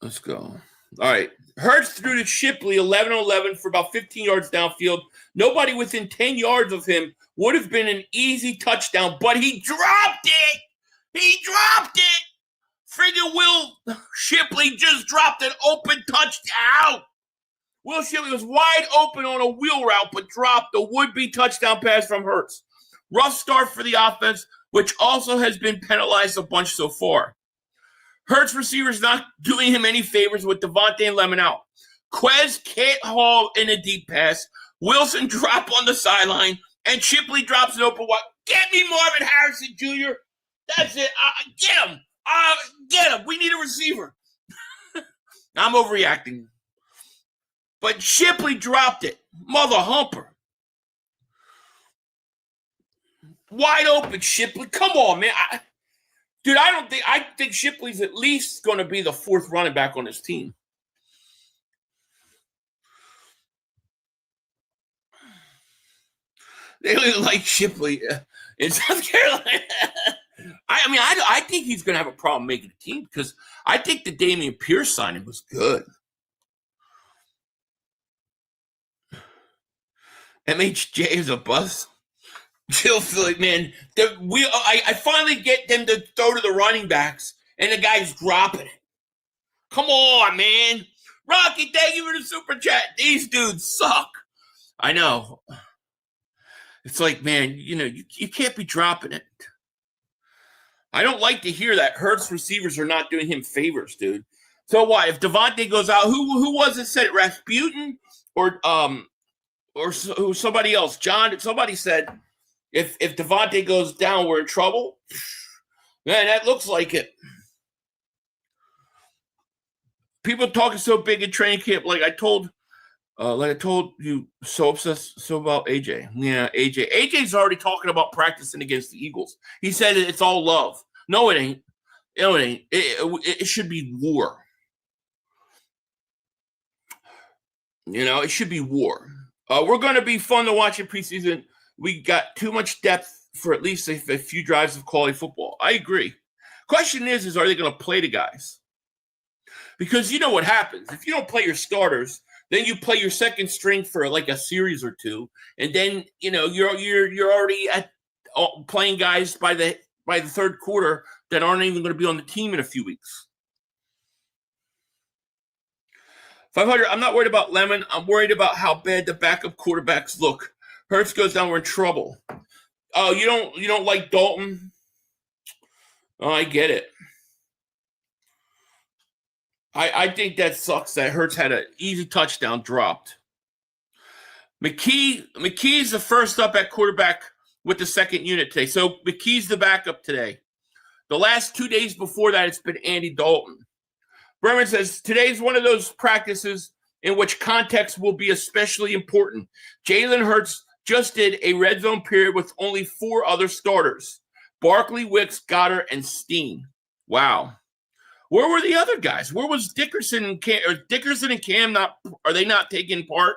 Let's go. All right. Hurts threw to Shipley 11-11 for about 15 yards downfield. Nobody within 10 yards of him would have been an easy touchdown, but he dropped it. He dropped it. Friggin' Will Shipley just dropped an open touchdown. Will Shipley was wide open on a wheel route, but dropped the would-be touchdown pass from Hurts. Rough start for the offense, which also has been penalized a bunch so far. Hurts receivers not doing him any favors with DeVonta Lemon out. Quez can't haul in a deep pass. Wilson drop on the sideline, and Shipley drops an open wide. Get me Marvin Harrison Jr. That's it. Get him. Get him. We need a receiver. I'm overreacting. But Shipley dropped it. Mother humper. Wide open, Shipley. Come on, man. I think Shipley's at least going to be the fourth running back on his team. They look like Shipley in South Carolina. I think he's going to have a problem making the team because I think the Damian Pierce signing was good. MHJ is a bust. Jill Philly, man. I finally get them to throw to the running backs, and the guy's dropping it. Come on, man. Rocky, thank you for the super chat. These dudes suck. I know. It's like, man, you can't be dropping it. I don't like to hear that Hurts receivers are not doing him favors, dude. So what? If DeVonta goes out, who was it said? Rasputin or somebody else? John, somebody said if DeVonta goes down, we're in trouble. Man, that looks like it. People talking so big in training camp, like I told you, so obsessed about AJ. Yeah, AJ. AJ's already talking about practicing against the Eagles. He said it's all love. No, it ain't. No, it ain't. It should be war. It should be war. We're going to be fun to watch in preseason. We got too much depth for at least a few drives of quality football. I agree. Question is are they going to play the guys? Because you know what happens. If you don't play your starters, then you play your second string for like a series or two, and then you're already at playing guys by the third quarter that aren't even going to be on the team in a few weeks. 500. I'm not worried about Lemon. I'm worried about how bad the backup quarterbacks look. Hurts goes down, we're in trouble. Oh, you don't like Dalton? Oh, I get it. I think that sucks that Hurts had an easy touchdown dropped. McKee's the first up at quarterback with the second unit today. So McKee's the backup today. The last 2 days before that, it's been Andy Dalton. Berman says, today's one of those practices in which context will be especially important. Jalen Hurts just did a red zone period with only 4 other starters: Barkley, Wicks, Goddard, and Steen. Wow. Where were the other guys? Where was Dickerson and Cam? Dickerson and Cam are they not taking part?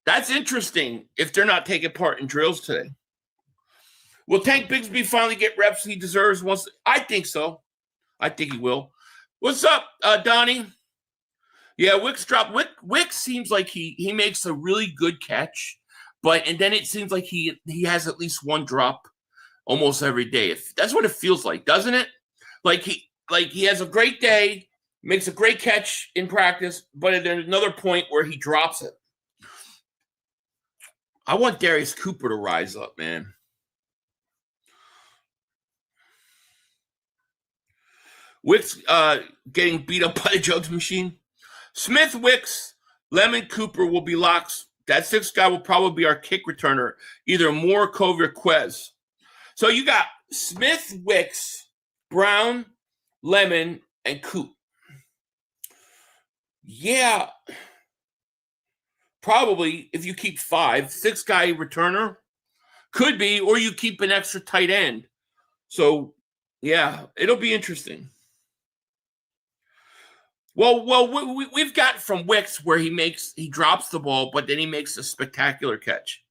That's interesting if they're not taking part in drills today. Will Tank Bigsby finally get reps he deserves? I think so. I think he will. What's up, Donnie? Yeah, Wicks dropped. Wicks seems like he makes a really good catch, and then it seems like he has at least one drop almost every day. That's what it feels like, doesn't it? Like he has a great day, makes a great catch in practice, but there's another point where he drops it. I want Darius Cooper to rise up, man. Wicks getting beat up by the jugs machine. Smith, Wicks, Lemon, Cooper will be locks. That 6th guy will probably be our kick returner, either Moore, Covey, or Quez. So you got Smith, Wicks, Brown, Lemon, and Coop. Yeah. Probably if you keep 5, 6-guy returner could be, or you keep an extra tight end. So, yeah, it'll be interesting. Well, we've got from Wicks where he drops the ball, but then he makes a spectacular catch.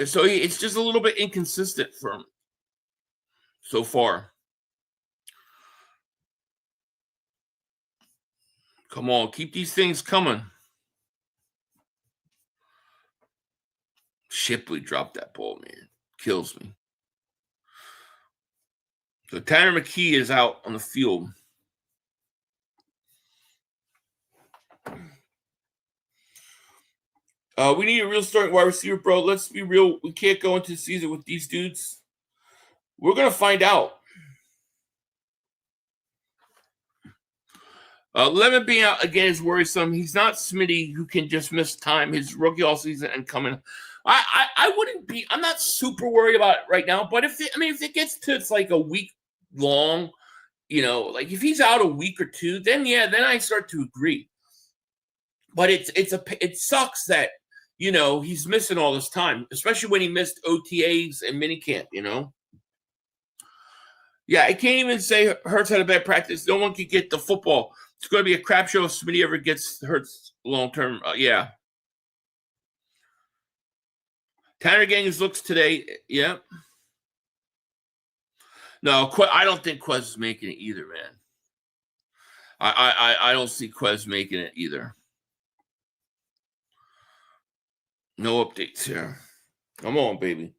So it's just a little bit inconsistent for him so far. Come on, keep these things coming. Shipley dropped that ball, man. Kills me. So Tanner McKee is out on the field. We need a real starting wide receiver, bro. Let's be real. We can't go into the season with these dudes. We're going to find out. Lemon being out again is worrisome. He's not Smitty, who can just miss time. His rookie all season and coming. I wouldn't be. I'm not super worried about it right now. But if it gets to it's like a week long, like if he's out a week or two, then I start to agree. But it sucks that he's missing all this time, especially when he missed OTAs and minicamp. Yeah, I can't even say Hurts had a bad practice. No one can get the football. It's going to be a crap show if Smitty ever gets Hurts long term. Yeah. Tanner Gangs looks today. Yeah. No, I don't think Quez is making it either, man. I don't see Quez making it either. No updates here. Come on, baby.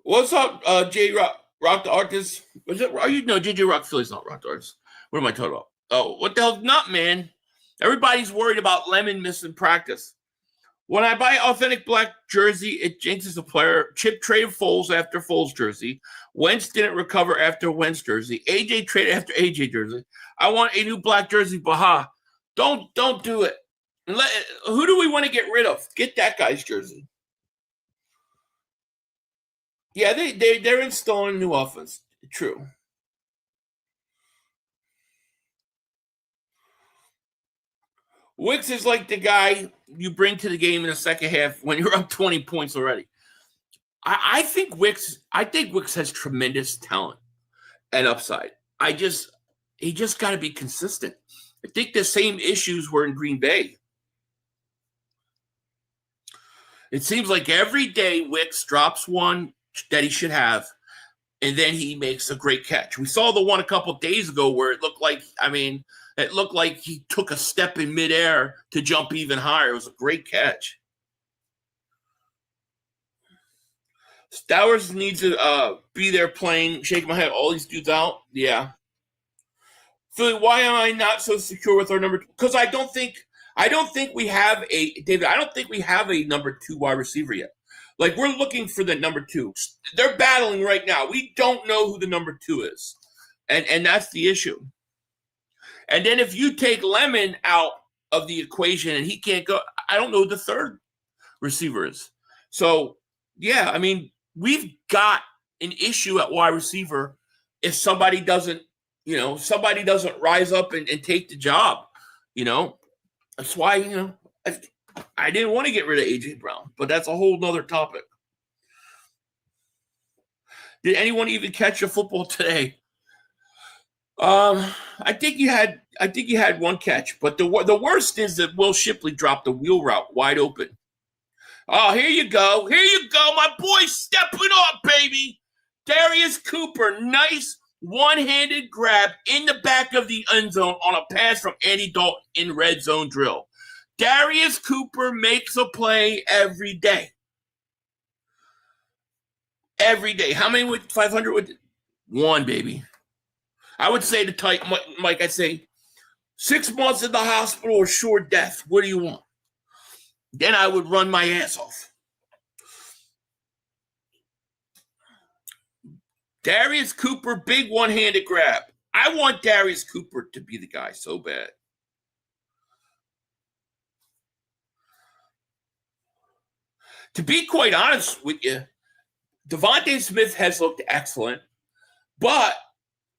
What's up, J Rock the Artist? Was it? JJ Rock Philly's not Rock the Artist. What am I talking about? Oh, what the hell? Not, man. Everybody's worried about Lemon missing practice. When I buy authentic black jersey, it jinxes the player. Chip traded Foles after Foles jersey. Wentz didn't recover after Wentz jersey. AJ traded after AJ jersey. I want a new black jersey, Baha. Don't do it. Who do we want to get rid of? Get that guy's jersey. Yeah, they're installing a new offense. True. Wicks is like the guy you bring to the game in the second half when you're up 20 points already. I think Wicks has tremendous talent and upside. He just got to be consistent. I think the same issues were in Green Bay. It seems like every day Wicks drops one that he should have, and then he makes a great catch. We saw the one a couple of days ago where it looked like he took a step in midair to jump even higher. It was a great catch. Stowers needs to be there playing, shaking my head. All these dudes out. Yeah. Philly, why am I not so secure with our number two? Because I don't think we have David, I don't think we have a number 2 wide receiver yet. Like, we're looking for the number 2. They're battling right now. We don't know who the number 2 is. And that's the issue. And then if you take Lemon out of the equation and he can't go, I don't know who the third receiver is. So, yeah, I mean, we've got an issue at wide receiver if somebody doesn't rise up and take the job, That's why, I didn't want to get rid of A.J. Brown, but that's a whole nother topic. Did anyone even catch a football today? I think you had one catch, but the worst is that Will Shipley dropped the wheel route wide open. Oh, here you go, my boy stepping up, baby. Darius Cooper, nice one-handed grab in the back of the end zone on a pass from Andy Dalton in red zone drill. Darius Cooper makes a play every day. Every day. How many would 500 would? One, baby. I would say to Mike, I'd say 6 months in the hospital or sure death. What do you want? Then I would run my ass off. Darius Cooper, big one-handed grab. I want Darius Cooper to be the guy so bad. To be quite honest with you, DeVonta Smith has looked excellent, but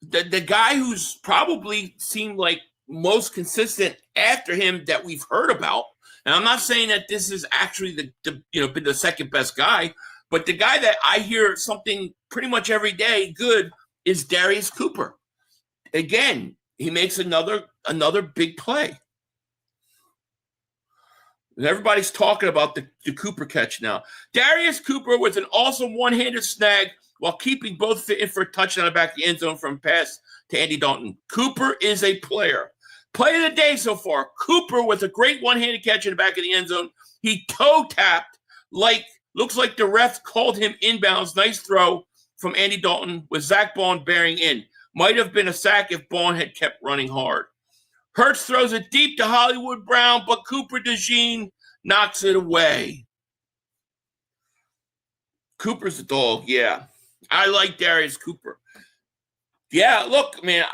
the guy who's probably seemed like most consistent after him that we've heard about, and I'm not saying that this is actually been the second best guy, but the guy that I hear something pretty much every day good is Darius Cooper. Again, he makes another big play. And everybody's talking about the Cooper catch now. Darius Cooper with an awesome one-handed snag while keeping both fit in for a touchdown back of the end zone from pass to Andy Dalton. Cooper is a player. Play of the day so far. Cooper with a great one-handed catch in the back of the end zone. He toe-tapped looks like the ref called him inbounds. Nice throw from Andy Dalton with Zach Bond bearing in. Might have been a sack if Bond had kept running hard. Hurts throws it deep to Hollywood Brown, but Cooper DeJean knocks it away. Cooper's a dog, yeah. I like Darius Cooper. Yeah, look, man,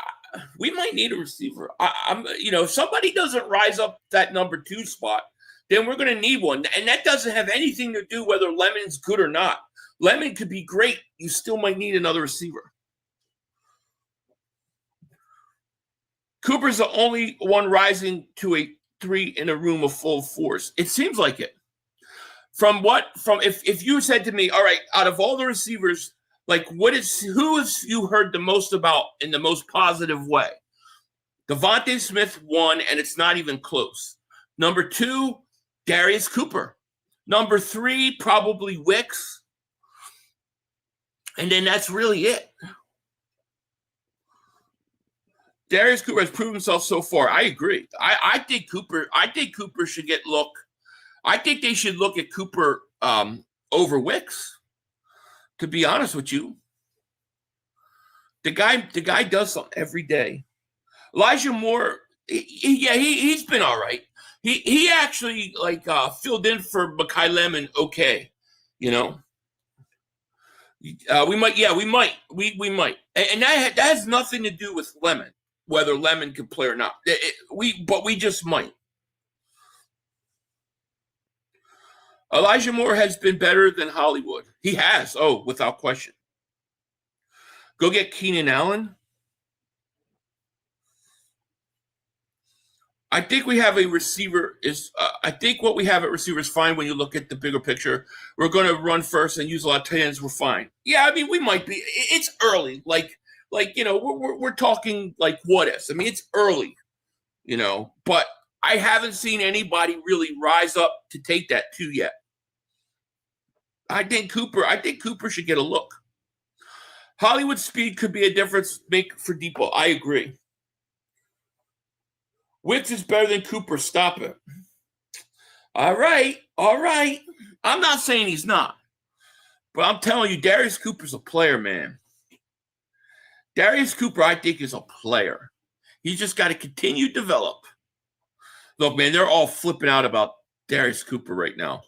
we might need a receiver. If somebody doesn't rise up that number 2 spot, then we're going to need one. And that doesn't have anything to do whether Lemon's good or not. Lemon could be great. You still might need another receiver. Cooper's the only one rising to a 3 in a room of full force. It seems like it. If you said to me, all right, out of all the receivers, who have you heard the most about in the most positive way? DeVonta Smith, 1, and it's not even close. Number 2, Darius Cooper. Number 3, probably Wicks. And then that's really it. Darius Cooper has proven himself so far. I agree. I think Cooper should get look. I think they should look at Cooper over Wicks. To be honest with you, the guy does something every day. Elijah Moore, he's been all right. He actually filled in for Makai Lemon. Okay, we might. And that has nothing to do with Lemon, whether Lemon can play or not. But we just might. Elijah Moore has been better than Hollywood. He has. Oh, without question. Go get Keenan Allen. I think we have a receiver I think what we have at receiver is fine when you look at the bigger picture. We're going to run first and use a lot of tight ends. We're fine. Yeah, I mean, we might be. It's early. We're talking what ifs. I mean, it's early, but I haven't seen anybody really rise up to take that 2 yet. I think Cooper should get a look. Hollywood speed could be a difference maker for Depot. I agree. Wicks is better than Cooper. Stop it. All right. I'm not saying he's not. But I'm telling you, Darius Cooper's a player, man. Darius Cooper, I think, is a player. He's just got to continue to develop. Look, man, they're all flipping out about Darius Cooper right now.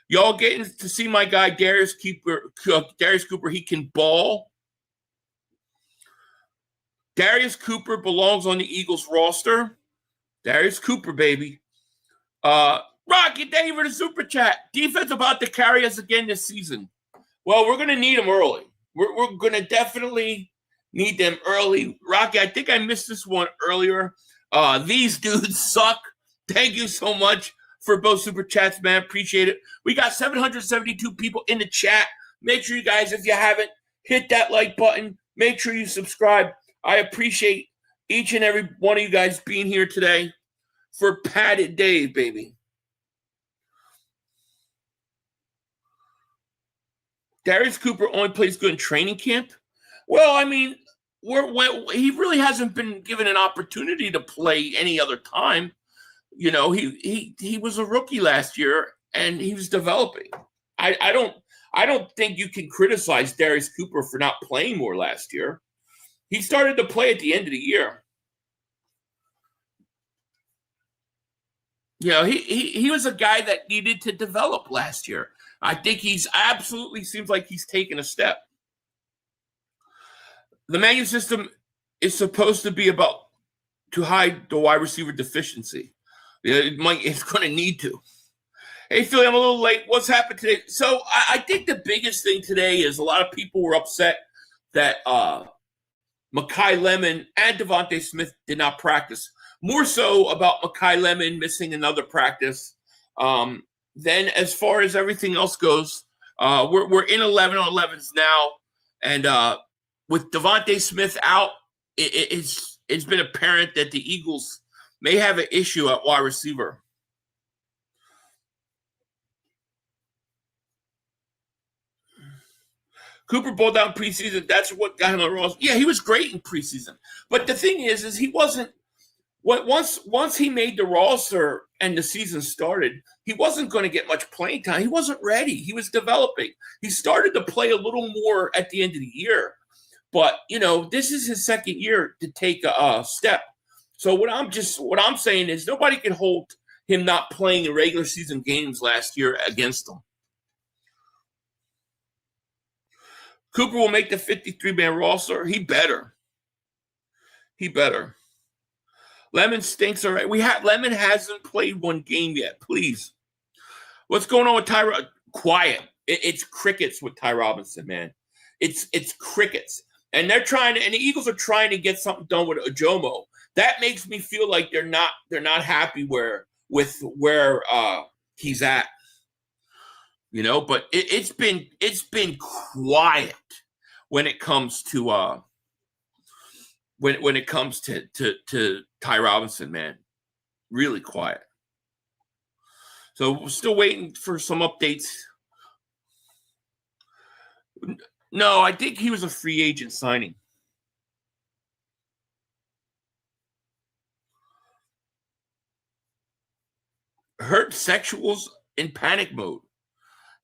Y'all getting to see my guy Darius Cooper. Darius Cooper, he can ball. Darius Cooper belongs on the Eagles roster. Darius Cooper, baby. Rocky, thank you for the super chat. Defense about to carry us again this season. Well, we're going to need them early. We're going to definitely need them early. Rocky, I think I missed this one earlier. These dudes suck. Thank you so much for both super chats, man. Appreciate it. We got 772 people in the chat. Make sure you guys, if you haven't, hit that like button. Make sure you subscribe. I appreciate each and every one of you guys being here today for Padded Dave, baby. Darius Cooper only plays good in training camp. Well, I mean, he really hasn't been given an opportunity to play any other time. You know, he was a rookie last year and he was developing. I don't think you can criticize Darius Cooper for not playing more last year. He started to play at the end of the year. You know, he was a guy that needed to develop last year. I think he's absolutely seems like he's taken a step. The menu system is supposed to be about to hide the wide receiver deficiency. It's going to need to. Hey, Philly, I'm a little late. What's happened today? So I think the biggest thing today is a lot of people were upset that Makai Lemon and DeVonta Smith did not practice. More so about Makai Lemon missing another practice. Then as far as everything else goes, we're in 11 on 11s now. And with DeVonta Smith out, it's been apparent that the Eagles may have an issue at wide receiver. Cooper balled out in preseason. That's what got him on Ross. Yeah, he was great in preseason. But the thing is he wasn't – once he made the roster and the season started, he wasn't going to get much playing time. He wasn't ready. He was developing. He started to play a little more at the end of the year. But, you know, this is his second year to take a step. So what I'm saying is nobody can hold him not playing in regular season games last year against them. Cooper will make the 53-man roster. He better. Lemon stinks already. Lemon hasn't played one game yet. Please. What's going on with Ty? Quiet. It's crickets with Ty Robinson, man. It's crickets. And the Eagles are trying to get something done with Ojomo. That makes me feel like they're not happy with where he's at. You know, but it's been quiet when it comes to when it comes to Ty Robinson, man. Really quiet. So we're still waiting for some updates. No, I think he was a free agent signing. Hurt sexuals in panic mode.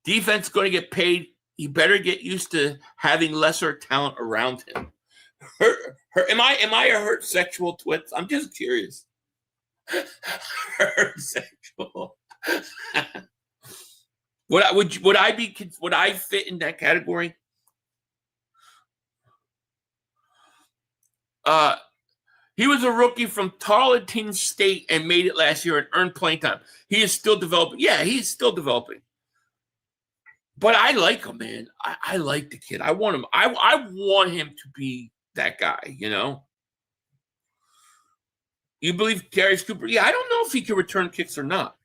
Defense going to get paid. He better get used to having lesser talent around him. Am I a hurt sexual twits? I'm just curious. Hurt sexual. Would I fit in that category? He was a rookie from Tarleton State and made it last year and earned playing time. He is still developing. Yeah, he's still developing. But I like him, man. I like the kid. I want him. I want him to be that guy, you know? You believe Darius Cooper? Yeah, I don't know if he can return kicks or not.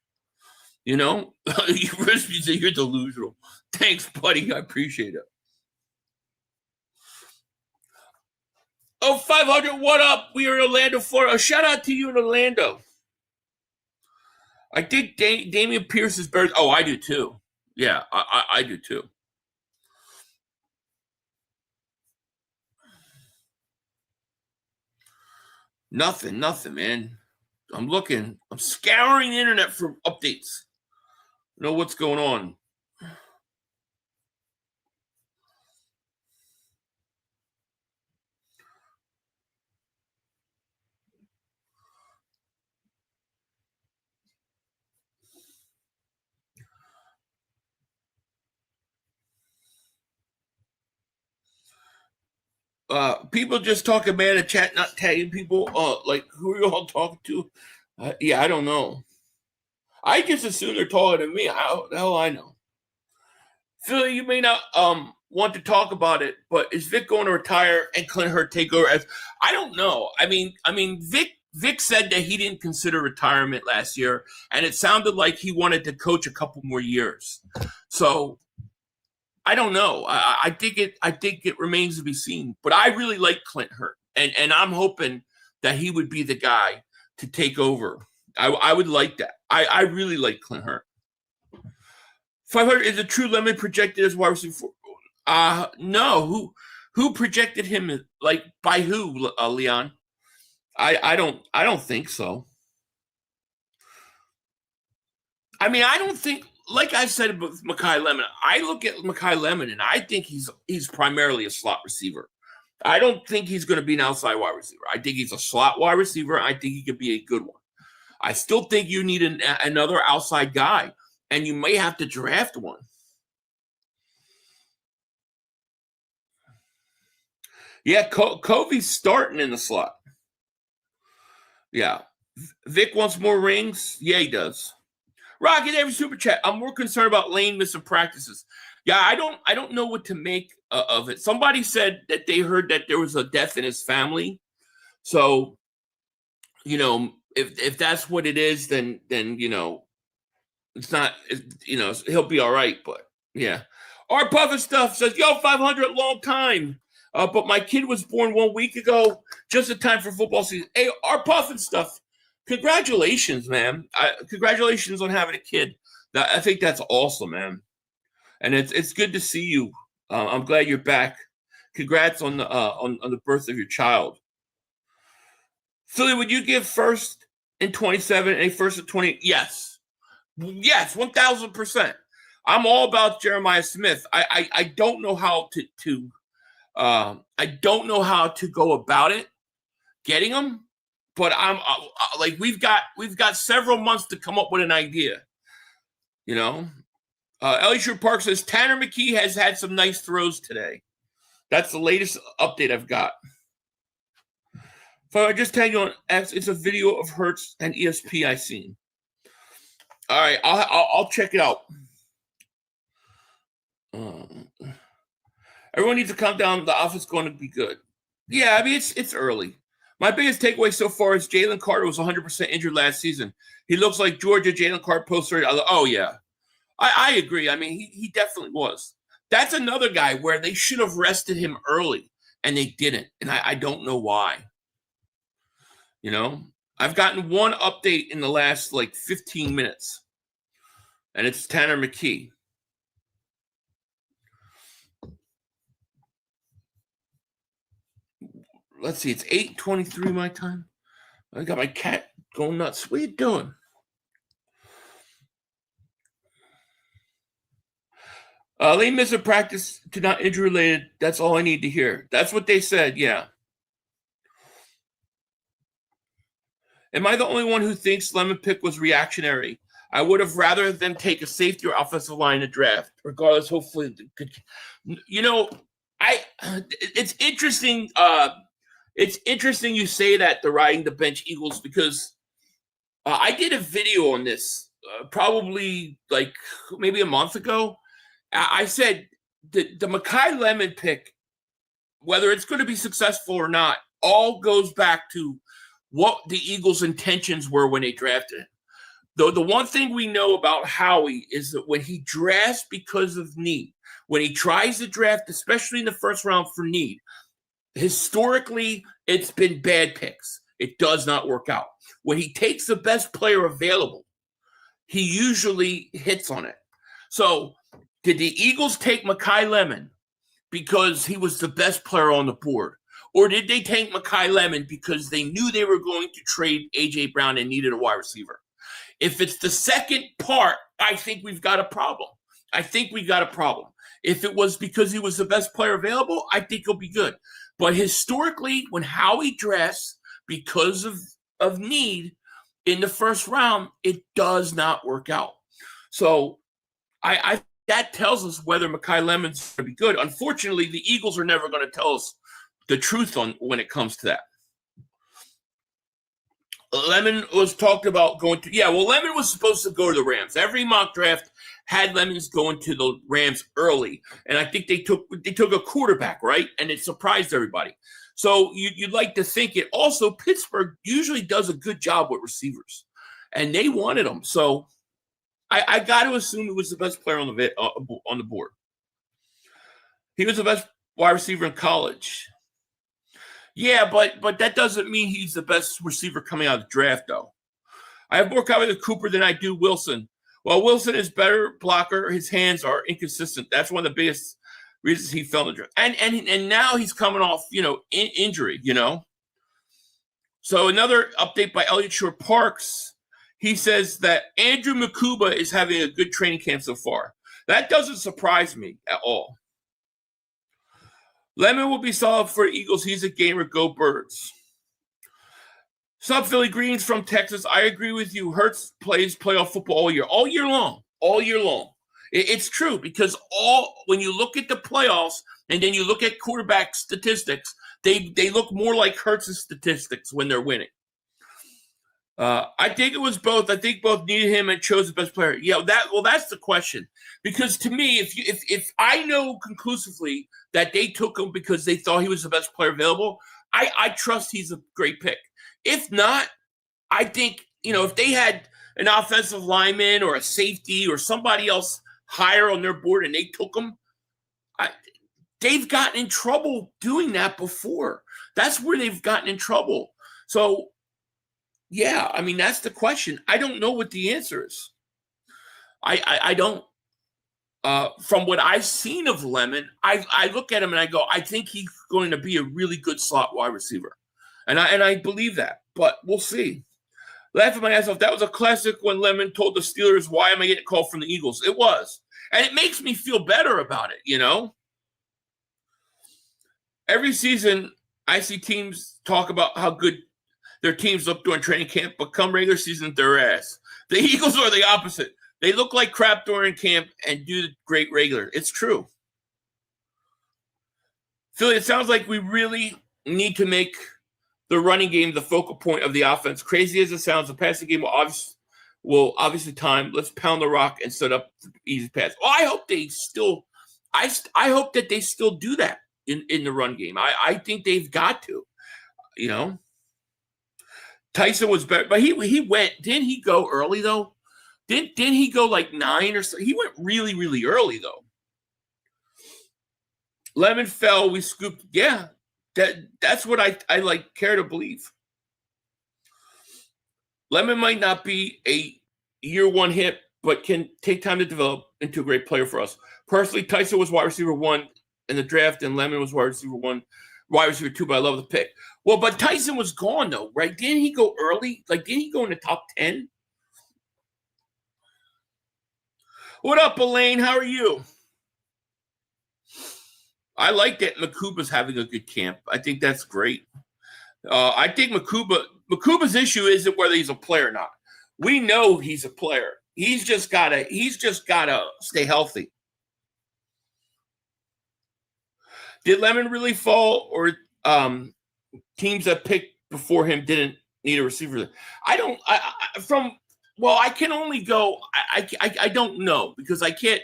You know? You're delusional. Thanks, buddy. I appreciate it. Oh, 500, what up? We are in Orlando, Florida. A shout out to you in Orlando. I think Damian Pierce is better. Oh, I do too. Yeah, I do too. Nothing, man. I'm scouring the internet for updates. Know what's going on. People just talking man in chat, not tagging people. Like who are you all talking to? Yeah, I don't know. I just assume they're taller than me. How the hell I know? Philly, you may not want to talk about it, but is Vic going to retire and Clint Hurt take over? I don't know. I mean, Vic said that he didn't consider retirement last year, and it sounded like he wanted to coach a couple more years. So I don't know. I think it remains to be seen. But I really like Clint Hurt, and I'm hoping that he would be the guy to take over. I would like that. I really like Clint Hurt. 500 is a true Lemon projected as wide receiver. No. Who projected him? Like by who, Leon? I don't think so. I mean, I don't think. Like I said with Makai Lemon, I look at Makai Lemon and I think he's primarily a slot receiver. I don't think he's going to be an outside wide receiver. I think he's a slot wide receiver. I think he could be a good one. I still think you need another outside guy, and you may have to draft one. Yeah, Covey's starting in the slot. Yeah. Vic wants more rings. Yeah, he does. Rocket every super chat. I'm more concerned about Lane missing practices. Yeah, I don't know what to make of it. Somebody said that they heard that there was a death in his family. So, if that's what it is, then it's not. He'll be all right. But yeah, our Puffin stuff says, "Yo, 500 long time." But my kid was born 1 week ago, just in time for football season. Hey, our Puffin stuff. Congratulations, man. Congratulations on having a kid. I think that's awesome, man. And it's good to see you. I'm glad you're back. Congrats on the birth of your child. Philly, would you give first in 27 and a first in 20? Yes. Yes, 1,000%. I'm all about Jeremiah Smith. I don't know how to go about it, getting him. But I'm we've got several months to come up with an idea, Ellie Park says Tanner McKee has had some nice throws today. That's the latest update I've got. So I just tag you on X. It's a video of Hurts and ESP I seen. All right, I'll check it out. Everyone needs to calm down. The offense is going to be good. Yeah, I mean it's early. My biggest takeaway so far is Jalen Carter was 100% injured last season. He looks like Georgia Jalen Carter poster. Oh, yeah. I agree. I mean, he definitely was. That's another guy where they should have rested him early, and they didn't. And I don't know why. I've gotten one update in the last, 15 minutes, and it's Tanner McKee. Let's see, it's 8:23 my time. I got my cat going nuts. What are you doing? Lane missed a practice to not injury related. That's all I need to hear. That's what they said, yeah. Am I the only one who thinks Lemon pick was reactionary? I would have rather them take a safety or offensive line to draft, regardless. Hopefully, it's interesting. It's interesting you say that, the riding the bench Eagles, because I did a video on this probably maybe a month ago. I said the Makai Lemon pick, whether it's going to be successful or not, all goes back to what the Eagles' intentions were when they drafted him. The one thing we know about Howie is that when he drafts because of need, when he tries to draft, especially in the first round for need, historically, it's been bad picks. It does not work out. When he takes the best player available, he usually hits on it. So, did the Eagles take Makai Lemon because he was the best player on the board? Or did they take Makai Lemon because they knew they were going to trade A.J. Brown and needed a wide receiver? If it's the second part, I think we've got a problem. If it was because he was the best player available, I think he'll be good. But historically, when Howie drafts because of need in the first round, it does not work out. So I that tells us whether Makai Lemon's going to be good. Unfortunately, the Eagles are never going to tell us the truth on when it comes to that. Lemon was talked about going to, Lemon was supposed to go to the Rams. Every mock draft had Lemons going to the Rams early, and I think they took a quarterback, right? And it surprised everybody. So you'd like to think it. Also, Pittsburgh usually does a good job with receivers, and they wanted him. So I got to assume he was the best player on the board. He was the best wide receiver in college. Yeah, but that doesn't mean he's the best receiver coming out of the draft, though. I have more confidence in Cooper than I do Wilson. Well, Wilson is better blocker. His hands are inconsistent. That's one of the biggest reasons he fell in the draft. And now he's coming off, injury, So another update by Elliott Shore Parks. He says that Andrew Makuba is having a good training camp so far. That doesn't surprise me at all. Lemon will be solid for the Eagles. He's a gamer. Go Birds. Sub Philly Greens from Texas. I agree with you. Hurts plays playoff football all year long. It's true because when you look at the playoffs and then you look at quarterback statistics, they look more like Hurts' statistics when they're winning. I think it was both. I think both needed him and chose the best player. Yeah, that's the question. Because to me, if I know conclusively that they took him because they thought he was the best player available, I trust he's a great pick. If not, I think, if they had an offensive lineman or a safety or somebody else higher on their board and they took him, they've gotten in trouble doing that before. That's where they've gotten in trouble. So, yeah, I mean, that's the question. I don't know what the answer is. I don't. From what I've seen of Lemon, I look at him and I go, I think he's going to be a really good slot wide receiver. And I believe that, but we'll see. Laughing my ass off, that was a classic when Lemon told the Steelers, why am I getting called from the Eagles? It was. And it makes me feel better about it, Every season, I see teams talk about how good their teams look during training camp, but come regular season, they're ass. The Eagles are the opposite. They look like crap during camp and do the great regular. It's true. Philly, it sounds like we really need to make the running game the focal point of the offense. Crazy as it sounds, the passing game will obviously time. Let's pound the rock and set up the easy pass. Well, I hope they still – I hope that they still do that in the run game. I think they've got to, Tyson was better, but he went – didn't he go early, though? Didn't he go like 9 or so? He went really, really early, though. Lemon fell. We scooped. Yeah, that's what I like care to believe. Lemon might not be a year one hit, but can take time to develop into a great player for us. Personally, Tyson was wide receiver 1 in the draft, and Lemon was wide receiver 2, but I love the pick. Well, but Tyson was gone, though, right? Didn't he go early? Like, didn't he go in the top 10? What up, Elaine? How are you? I like that Makuba's having a good camp. I think that's great. I think Makuba's issue isn't whether he's a player or not. We know he's a player. He's just gotta stay healthy. Did Lemon really fall, or teams that picked before him didn't need a receiver? I can only go. I don't know because I can't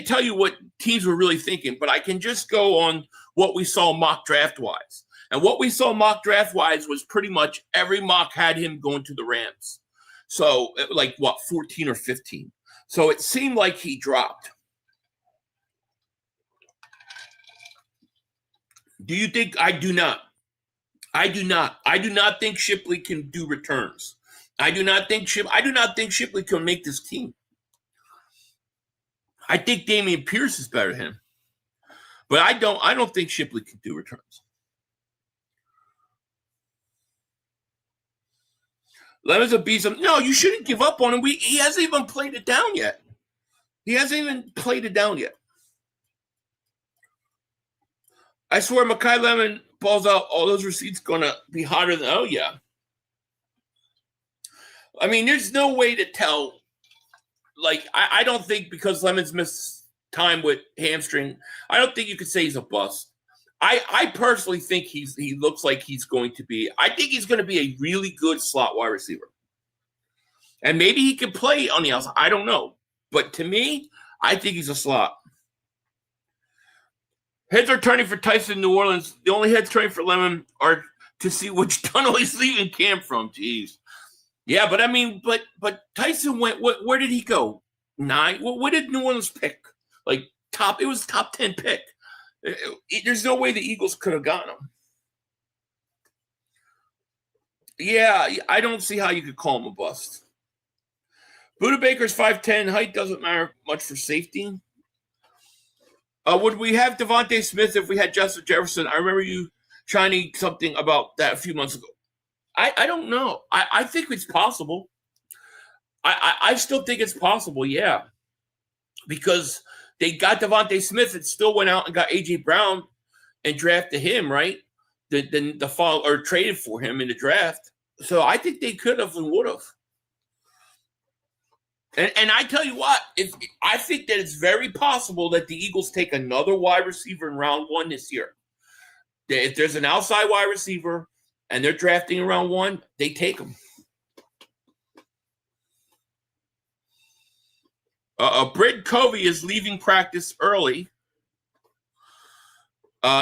tell you what teams were really thinking, but I can just go on what we saw mock draft wise. And what we saw mock draft wise was pretty much every mock had him going to the Rams. So like 14 or 15. So it seemed like he dropped. Do you think? I do not. I do not think Shipley can do returns. I do not think Shipley can make this team. I think Dameon Pierce is better than him. But I don't think Shipley can do returns. Lemon's a beast. No, you shouldn't give up on him. He hasn't even played it down yet. I swear Makai Lemon balls out, all those receipts going to be hotter than, oh, yeah. I mean, there's no way to tell. Like, I don't think because Lemon's missed time with hamstring, I don't think you could say he's a bust. I personally think he looks like he's going to be. I think he's going to be a really good slot wide receiver, and maybe he can play on the outside. I don't know, but to me, I think he's a slot. Heads are turning for Tyson in New Orleans. The only heads turning for Lemon are to see which tunnel he's leaving camp from. Jeez, yeah, but I mean, but Tyson went. Where did he go? 9. What did New Orleans pick? Like top? It was top 10 pick. There's no way the Eagles could have gotten him. Yeah, I don't see how you could call him a bust. Buda Baker's 5'10". Height doesn't matter much for safety. Would we have DeVonta Smith if we had Justin Jefferson? I remember you shining something about that a few months ago. I don't know. I think it's possible. I still think it's possible, yeah. Because they got DeVonta Smith and still went out and got A.J. Brown and drafted him, right? The fall or traded for him in the draft. So I think they could have and would have. And I tell you what, I think that it's very possible that the Eagles take another wide receiver in round 1 this year. If there's an outside wide receiver and they're drafting in round 1, they take him. Britt Covey is leaving practice early.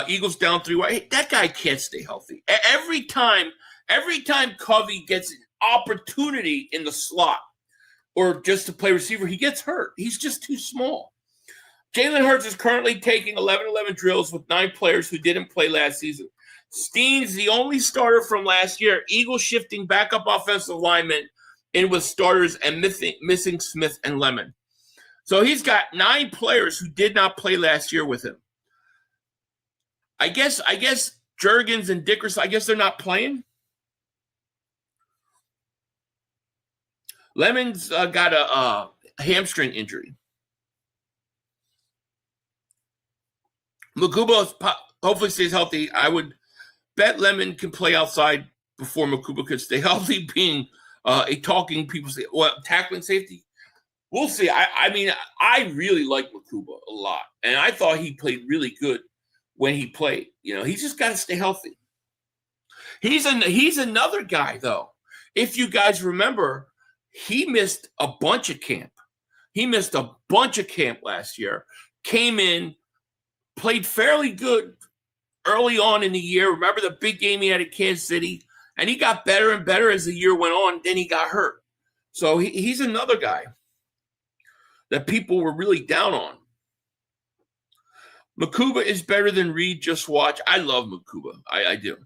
Eagles down 3. Hey, that guy can't stay healthy. Every time Covey gets an opportunity in the slot or just to play receiver, he gets hurt. He's just too small. Jalen Hurts is currently taking 11-11 drills with 9 players who didn't play last season. Steen's the only starter from last year. Eagles shifting backup offensive linemen in with starters and missing Smith and Lemon. So he's got 9 players who did not play last year with him. I guess Jurgens and Dickerson, I guess they're not playing. Lemon's got a hamstring injury. Makuba hopefully stays healthy. I would bet Lemon can play outside before Makuba could stay healthy, being a talking people say, well, tackling safety. We'll see. I mean, I really like Makuba a lot, and I thought he played really good when he played. You know, he's just got to stay healthy. He's another guy, though. If you guys remember, he missed a bunch of camp. He missed a bunch of camp last year, came in, played fairly good early on in the year. Remember the big game he had at Kansas City? And he got better and better as the year went on. Then he got hurt. So he's another guy that people were really down on. Makuba is better than Reed. Just watch. I love Makuba. I do.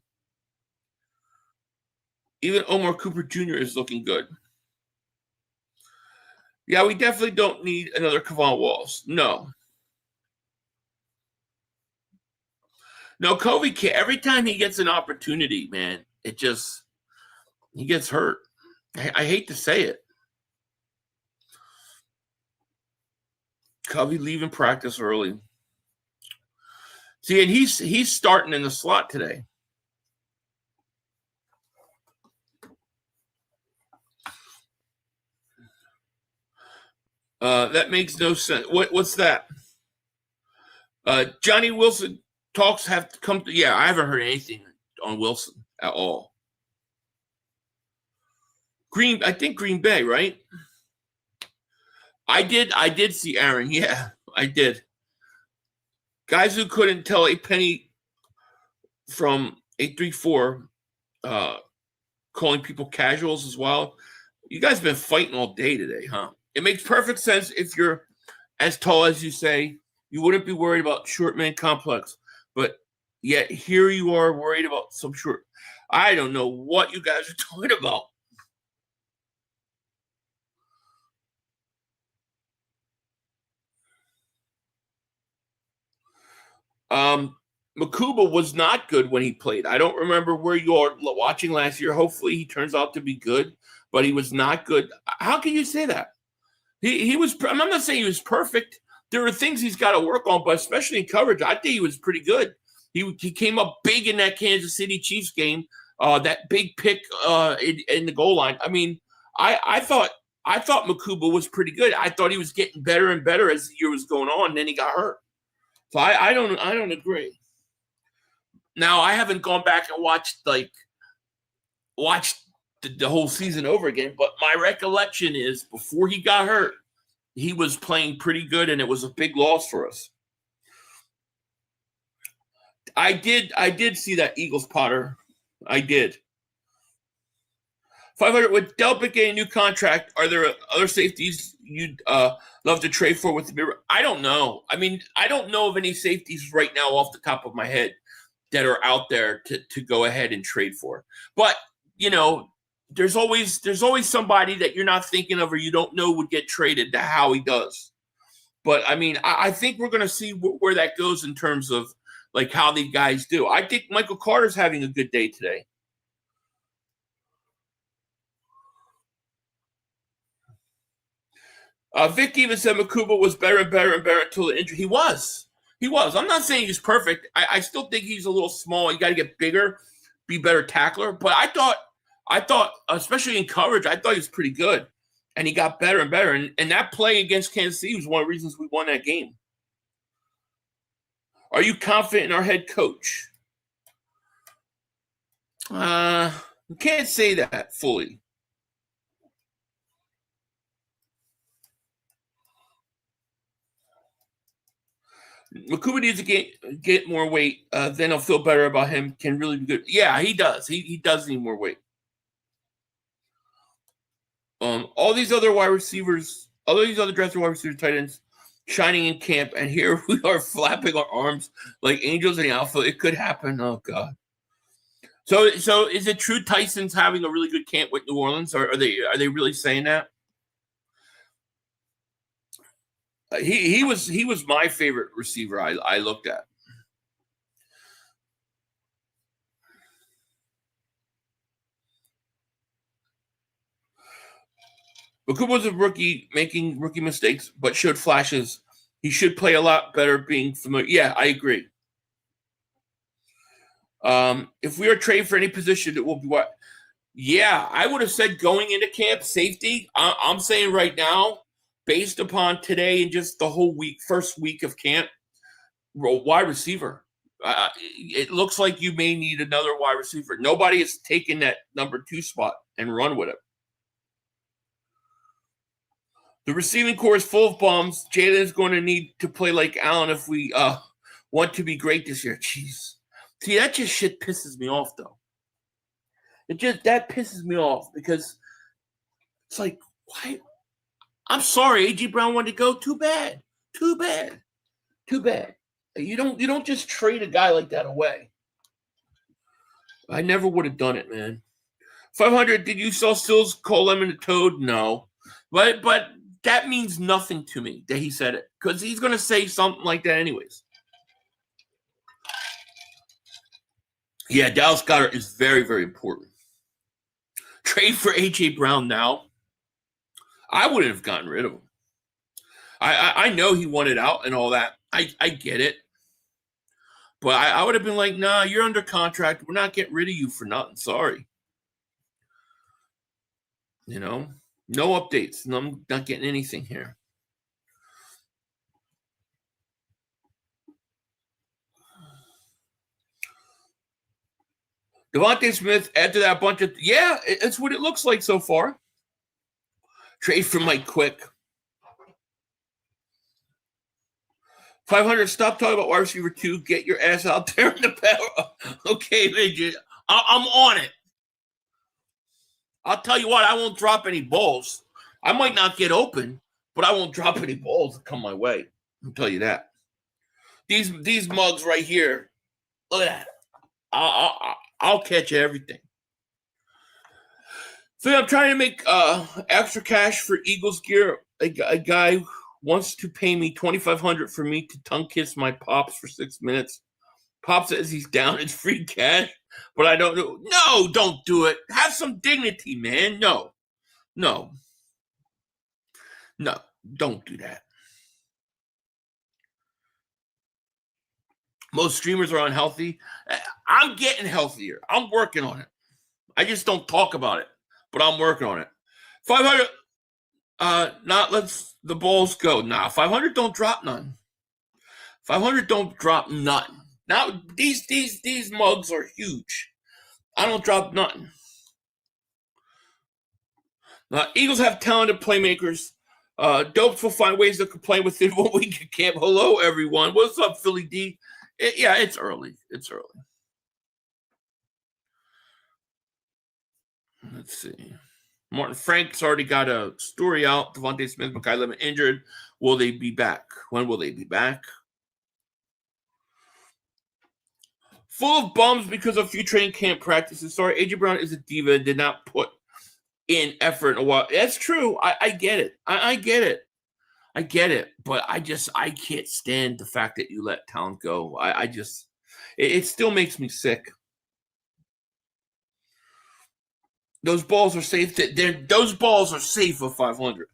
Even Omar Cooper Jr. is looking good. Yeah, we definitely don't need another Kevon Walls. No, Covey can't. Every time he gets an opportunity, man, he gets hurt. I hate to say it. Covey leaving practice early. See, and he's starting in the slot today. That makes no sense. What's that? Johnny Wilson talks have to come to. Yeah, I haven't heard anything on Wilson at all. I think Green Bay, right? I did see Aaron. Yeah, I did. Guys who couldn't tell a penny from 834, calling people casuals as well. You guys have been fighting all day today, huh? It makes perfect sense if you're as tall as you say. You wouldn't be worried about short man complex. But yet here you are worried about some short. I don't know what you guys are talking about. Makuba was not good when he played. I don't remember where you are watching last year. Hopefully he turns out to be good, but he was not good. How can you say that? He was. I'm not saying he was perfect. There are things he's got to work on, but especially in coverage, I think he was pretty good. He came up big in that Kansas City Chiefs game. That big pick in the goal line. I mean, I thought Makuba was pretty good. I thought he was getting better and better as the year was going on. And then he got hurt. So I don't agree. Now, I haven't gone back and watched the whole season over again, but my recollection is before he got hurt, he was playing pretty good, and it was a big loss for us. I did see that Eagles Potter. I did. 500 with Delpit getting a new contract. Are there other safeties you'd love to trade for with the mirror? I don't know. I mean, I don't know of any safeties right now off the top of my head that are out there to go ahead and trade for. But, you know, there's always somebody that you're not thinking of or you don't know would get traded to how he does. But, I mean, I think we're going to see where that goes in terms of, like, how the guys do. I think Michael Carter's having a good day today. Vic even said Makuba was better and better and better until the injury. He was. I'm not saying he's perfect. I still think he's a little small. You got to get bigger, be better tackler. But I thought, especially in coverage, I thought he was pretty good. And he got better and better. And that play against Kansas City was one of the reasons we won that game. Are you confident in our head coach? We can't say that fully. Makuba needs to get more weight. Then I'll feel better about him. Can really be good. Yeah, he does. He does need more weight. All these other wide receivers, all these other drafted wide receivers, tight ends, shining in camp, and here we are flapping our arms like angels in the outfield. It could happen. Oh God. So is it true Tyson's having a really good camp with New Orleans? Or are they really saying that? He was my favorite receiver I looked at. Makuba was a rookie making rookie mistakes, but showed flashes. He should play a lot better being familiar. Yeah, I agree. If we are trading for any position, it will be what? Yeah, I would have said going into camp, safety. I'm saying right now, based upon today and just the whole first week of camp, wide receiver. It looks like you may need another wide receiver. Nobody has taken that number 2 spot and run with it. The receiving core is full of bums. Jalen is going to need to play like Allen if we want to be great this year. Jeez. See, that just shit pisses me off, though. That pisses me off because it's like, why? I'm sorry, A.J. Brown wanted to go. Too bad. You don't just trade a guy like that away. I never would have done it, man. 500, did you sell Stills, call Lemon a toad? No. But that means nothing to me that he said it because he's going to say something like that anyways. Yeah, Dallas Goedert is very, very important. Trade for A.J. Brown now. I wouldn't have gotten rid of him. I know he wanted out and all that. I get it. But I would have been like, nah, you're under contract. We're not getting rid of you for nothing. Sorry. You know, no updates. No, I'm not getting anything here. DeVonta Smith, add to that bunch of, yeah, it's what it looks like so far. Trade for Mike Quick. 500, stop talking about wide receiver 2. Get your ass out there in the power. Okay, midget. I'm on it. I'll tell you what, I won't drop any balls. I might not get open, but I won't drop any balls that come my way. I'll tell you that. These mugs right here, look at that. I'll catch everything. So I'm trying to make extra cash for Eagles gear. A guy wants to pay me $2,500 for me to tongue kiss my pops for 6 minutes. Pop says he's down. It's free cash, but I don't know. No, don't do it. Have some dignity, man. No, don't do that. Most streamers are unhealthy. I'm getting healthier. I'm working on it. I just don't talk about it, but I'm working on it. 500, not let's the balls go. Nah, 500 don't drop none. 500 don't drop nothing. Now these mugs are huge. I don't drop nothing. Eagles have talented playmakers. Dopes will find ways to complain within 1 week of camp. Hello, everyone. What's up, Philly D? It's early. It's early. Let's see. Martin Frank's already got a story out. DeVonta Smith, Makai Lemon injured. Will they be back? When will they be back? Full of bums because of few training camp practices. Sorry, A.J. Brown is a diva and did not put in effort in a while. That's true. I get it. I get it. I get it. But I can't stand the fact that you let talent go. It still makes me sick. Those balls are safe. Those balls are safe of 500.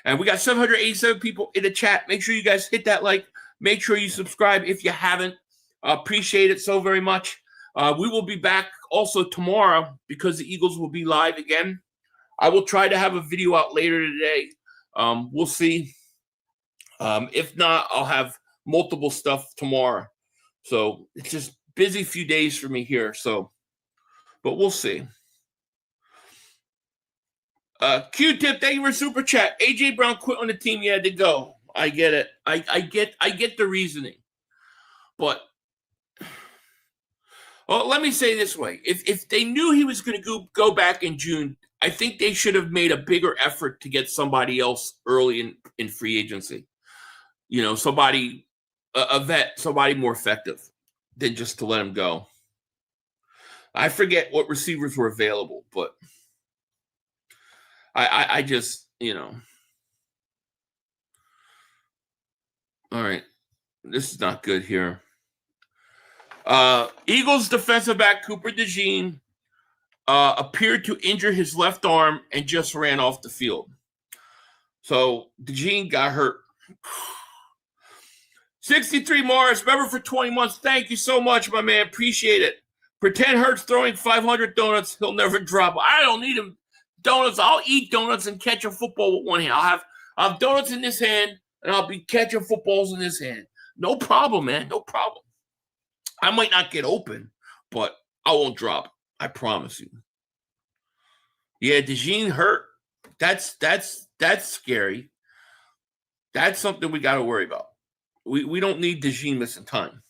And we got 787 people in the chat. Make sure you guys hit that like. Make sure you subscribe if you haven't. Appreciate it so very much. We will be back also tomorrow because the Eagles will be live again. I will try to have a video out later today. We'll see. If not, I'll have multiple stuff tomorrow. So it's just busy few days for me here. But we'll see. Q-Tip, thank you for super chat. A.J. Brown quit on the team. He had to go. I get it. I get the reasoning. But well, let me say this way. If they knew he was going to go back in June, I think they should have made a bigger effort to get somebody else early in free agency. You know, somebody, a vet, somebody more effective than just to let him go. I forget what receivers were available, but I just, you know. All right. This is not good here. Eagles defensive back Cooper DeJean appeared to injure his left arm and just ran off the field. So DeJean got hurt. 63 Morris, member for 20 months. Thank you so much, my man. Appreciate it. Pretend Hurts throwing 500 donuts. He'll never drop. I don't need him donuts. I'll eat donuts and catch a football with one hand. I'll have donuts in this hand, and I'll be catching footballs in this hand. No problem, man. No problem. I might not get open, but I won't drop. I promise you. Yeah, DeJean hurt. That's scary. That's something we got to worry about. We don't need DeJean missing time.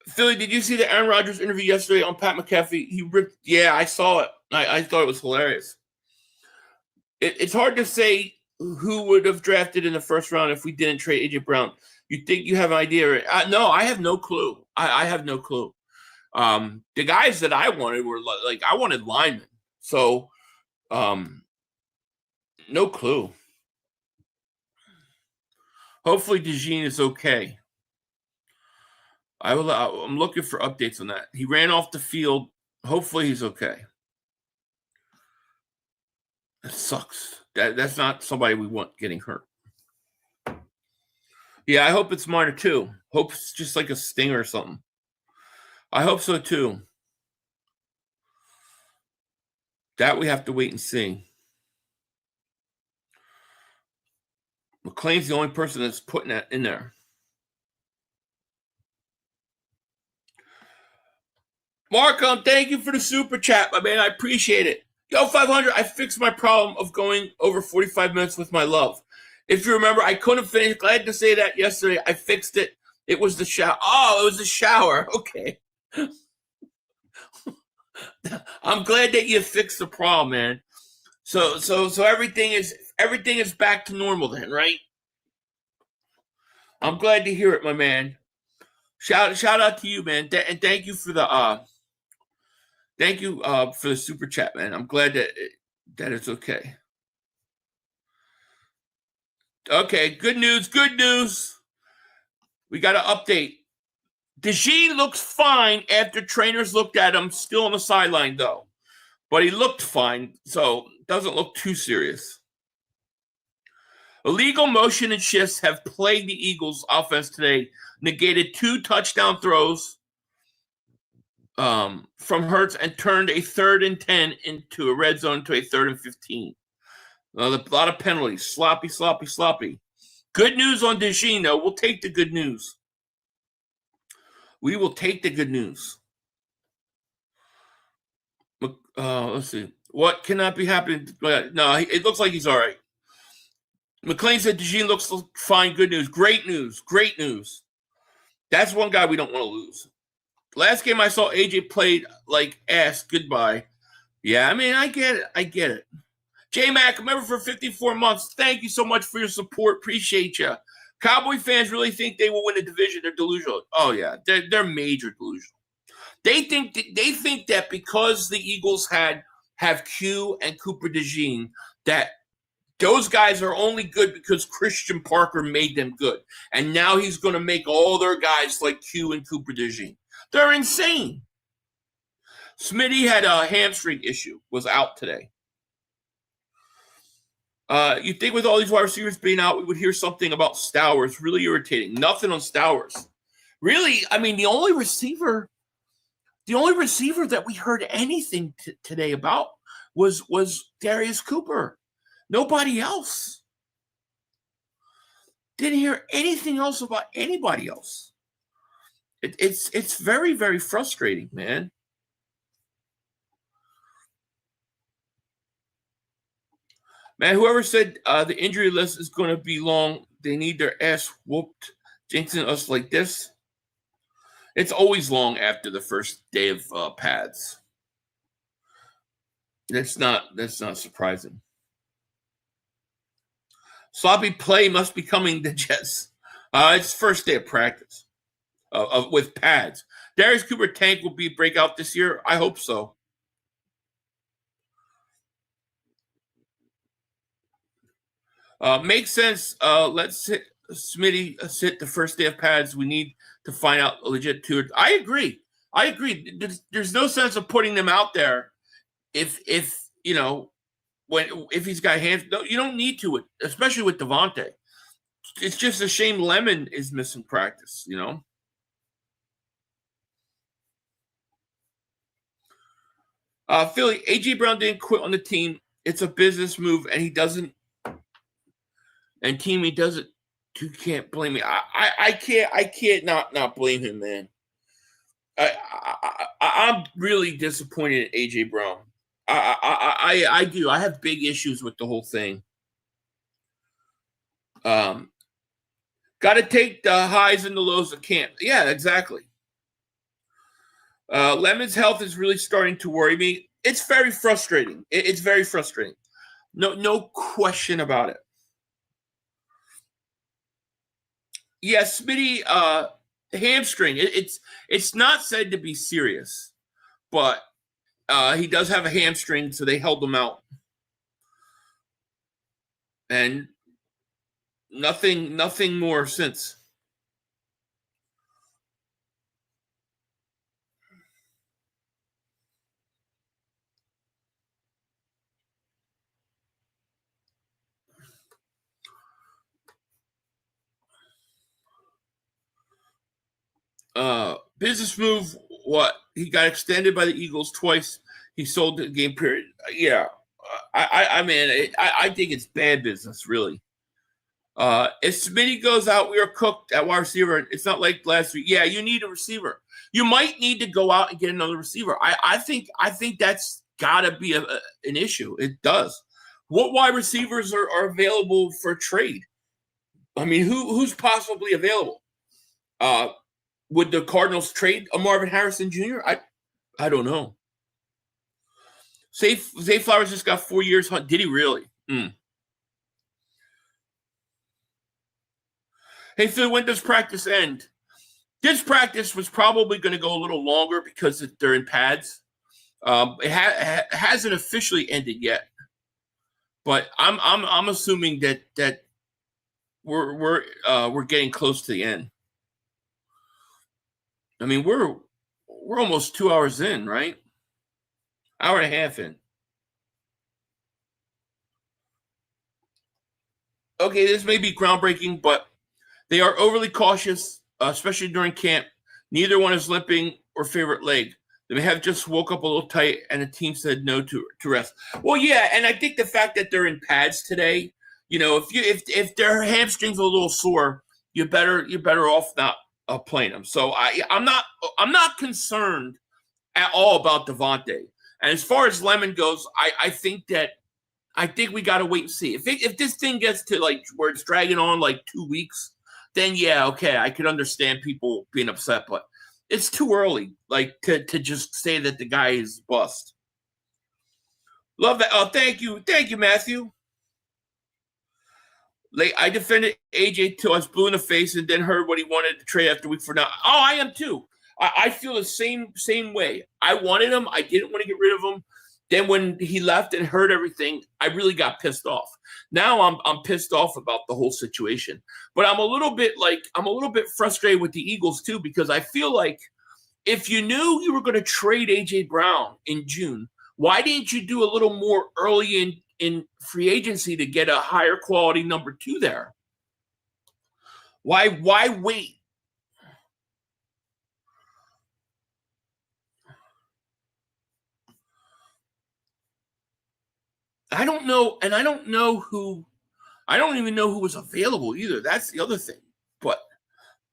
Philly, did you see the Aaron Rodgers interview yesterday on Pat McAfee? He ripped. Yeah, I saw it. I thought it was hilarious. It's hard to say who would have drafted in the first round if we didn't trade A.J. Brown. You think you have an idea? No, I have no clue. I have no clue. The guys that I wanted were like I wanted linemen. So, no clue. Hopefully DeJean is okay. I'm looking for updates on that. He ran off the field. Hopefully he's okay. That sucks. That's not somebody we want getting hurt. Yeah, I hope it's minor too. Hope it's just like a stinger or something. I hope so too. That we have to wait and see. McLean's the only person that's putting that in there. Markham, thank you for the super chat, my man. I appreciate it. Yo, 500, I fixed my problem of going over 45 minutes with my love. If you remember, I couldn't finish. Glad to say that yesterday. I fixed it. It was the shower. Oh, it was the shower. Okay. I'm glad that you fixed the problem, man. So everything is back to normal then, right? I'm glad to hear it, my man. Shout out to you, man. And thank you for the super chat, man. I'm glad that it's okay. Okay, good news. We got an update. DeJean looks fine after trainers looked at him. Still on the sideline, though. But he looked fine, so doesn't look too serious. Illegal motion and shifts have plagued the Eagles' offense today. Negated 2 touchdown throws from Hurts and turned a 3rd and 10 into a red zone to a 3rd and 15. A lot of penalties. Sloppy. Good news on DeJean, though. We'll take the good news. We will take the good news. Let's see. What cannot be happening? No, it looks like he's all right. McLean said DeJean looks fine. Good news. Great news. Great news. That's one guy we don't want to lose. Last game I saw, AJ played like ass. Goodbye. Yeah, I mean, I get it. J-Mac, member for 54 months. Thank you so much for your support. Appreciate you. Cowboy fans really think they will win the division. They're delusional. Oh, yeah. They're major delusional. They think that because the Eagles have Q and Cooper DeJean, that those guys are only good because Christian Parker made them good. And now he's going to make all their guys like Q and Cooper DeJean. They're insane. Smitty had a hamstring issue, was out today. You think with all these wide receivers being out, we would hear something about Stowers. Really irritating. Nothing on Stowers. Really, I mean, the only receiver that we heard anything today about was Darius Cooper. Nobody else. Didn't hear anything else about anybody else. It's very, very frustrating, man. Man, whoever said the injury list is going to be long, they need their ass whooped, jinxing us like this. It's always long after the first day of pads. That's not surprising. Sloppy play must be coming to Jets. It's first day of practice with pads. Darius Cooper tank will be breakout this year. I hope so. Makes sense. Let's sit Smitty sit the first day of pads. We need to find out a legit tour. I agree. There's no sense of putting them out there if you know if he's got hands. No, you don't need to, especially with DeVonta. It's just a shame Lemon is missing practice. You know. Philly, AJ Brown didn't quit on the team. It's a business move, and he doesn't. And team, he does it. You can't blame me. I can't not blame him, man. I'm really disappointed in AJ Brown. I do. I have big issues with the whole thing. Got to take the highs and the lows of camp. Yeah, exactly. Lemon's health is really starting to worry me. It's very frustrating. It's very frustrating. No question about it. Yes, Smitty, hamstring. It's not said to be serious, but he does have a hamstring, so they held him out. And nothing more since. Business move, what? He got extended by the Eagles twice. He sold the game period. Yeah. I mean, I think it's bad business, really. If Smitty goes out, we are cooked at wide receiver. It's not like last week. Yeah, you need a receiver. You might need to go out and get another receiver. I think that's got to be an issue. It does. What wide receivers are available for trade? I mean, who's possibly available? Would the Cardinals trade a Marvin Harrison Jr.? I don't know. Zay Flowers just got 4 years. Did he really? Hey, Phil, when does practice end? This practice was probably going to go a little longer because they're in pads. It hasn't officially ended yet, but I'm assuming that we're getting close to the end. I mean, we're almost 2 hours in, right? Hour and a half in. Okay, this may be groundbreaking, but they are overly cautious, especially during camp. Neither one is limping or favorite leg. They may have just woke up a little tight, and the team said no to rest. Well, yeah, and I think the fact that they're in pads today, you know, if their hamstrings are a little sore, you're better off not playing him. So I'm not concerned at all about DeVonta. And as far as Lemon goes, I think we got to wait and see. If this thing gets to like where it's dragging on like 2 weeks, then yeah, okay, I could understand people being upset, but it's too early, like to just say that the guy is bust. Love that. Oh, thank you, Matthew. Like I defended AJ till I was blue in the face, and then heard what he wanted to trade after week for now. Oh, I am too. I feel the same way. I wanted him. I didn't want to get rid of him. Then when he left and heard everything, I really got pissed off. Now I'm pissed off about the whole situation. But I'm a little bit frustrated with the Eagles too, because I feel like if you knew you were going to trade AJ Brown in June, why didn't you do a little more early in free agency to get a higher quality number 2 there? Why wait? I don't know, and I don't even know who was available either. That's the other thing. But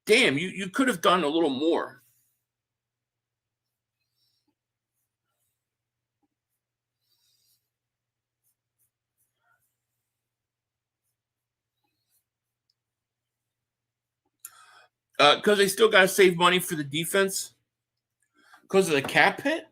damn, you could have done a little more. Because they still got to save money for the defense because of the cap hit.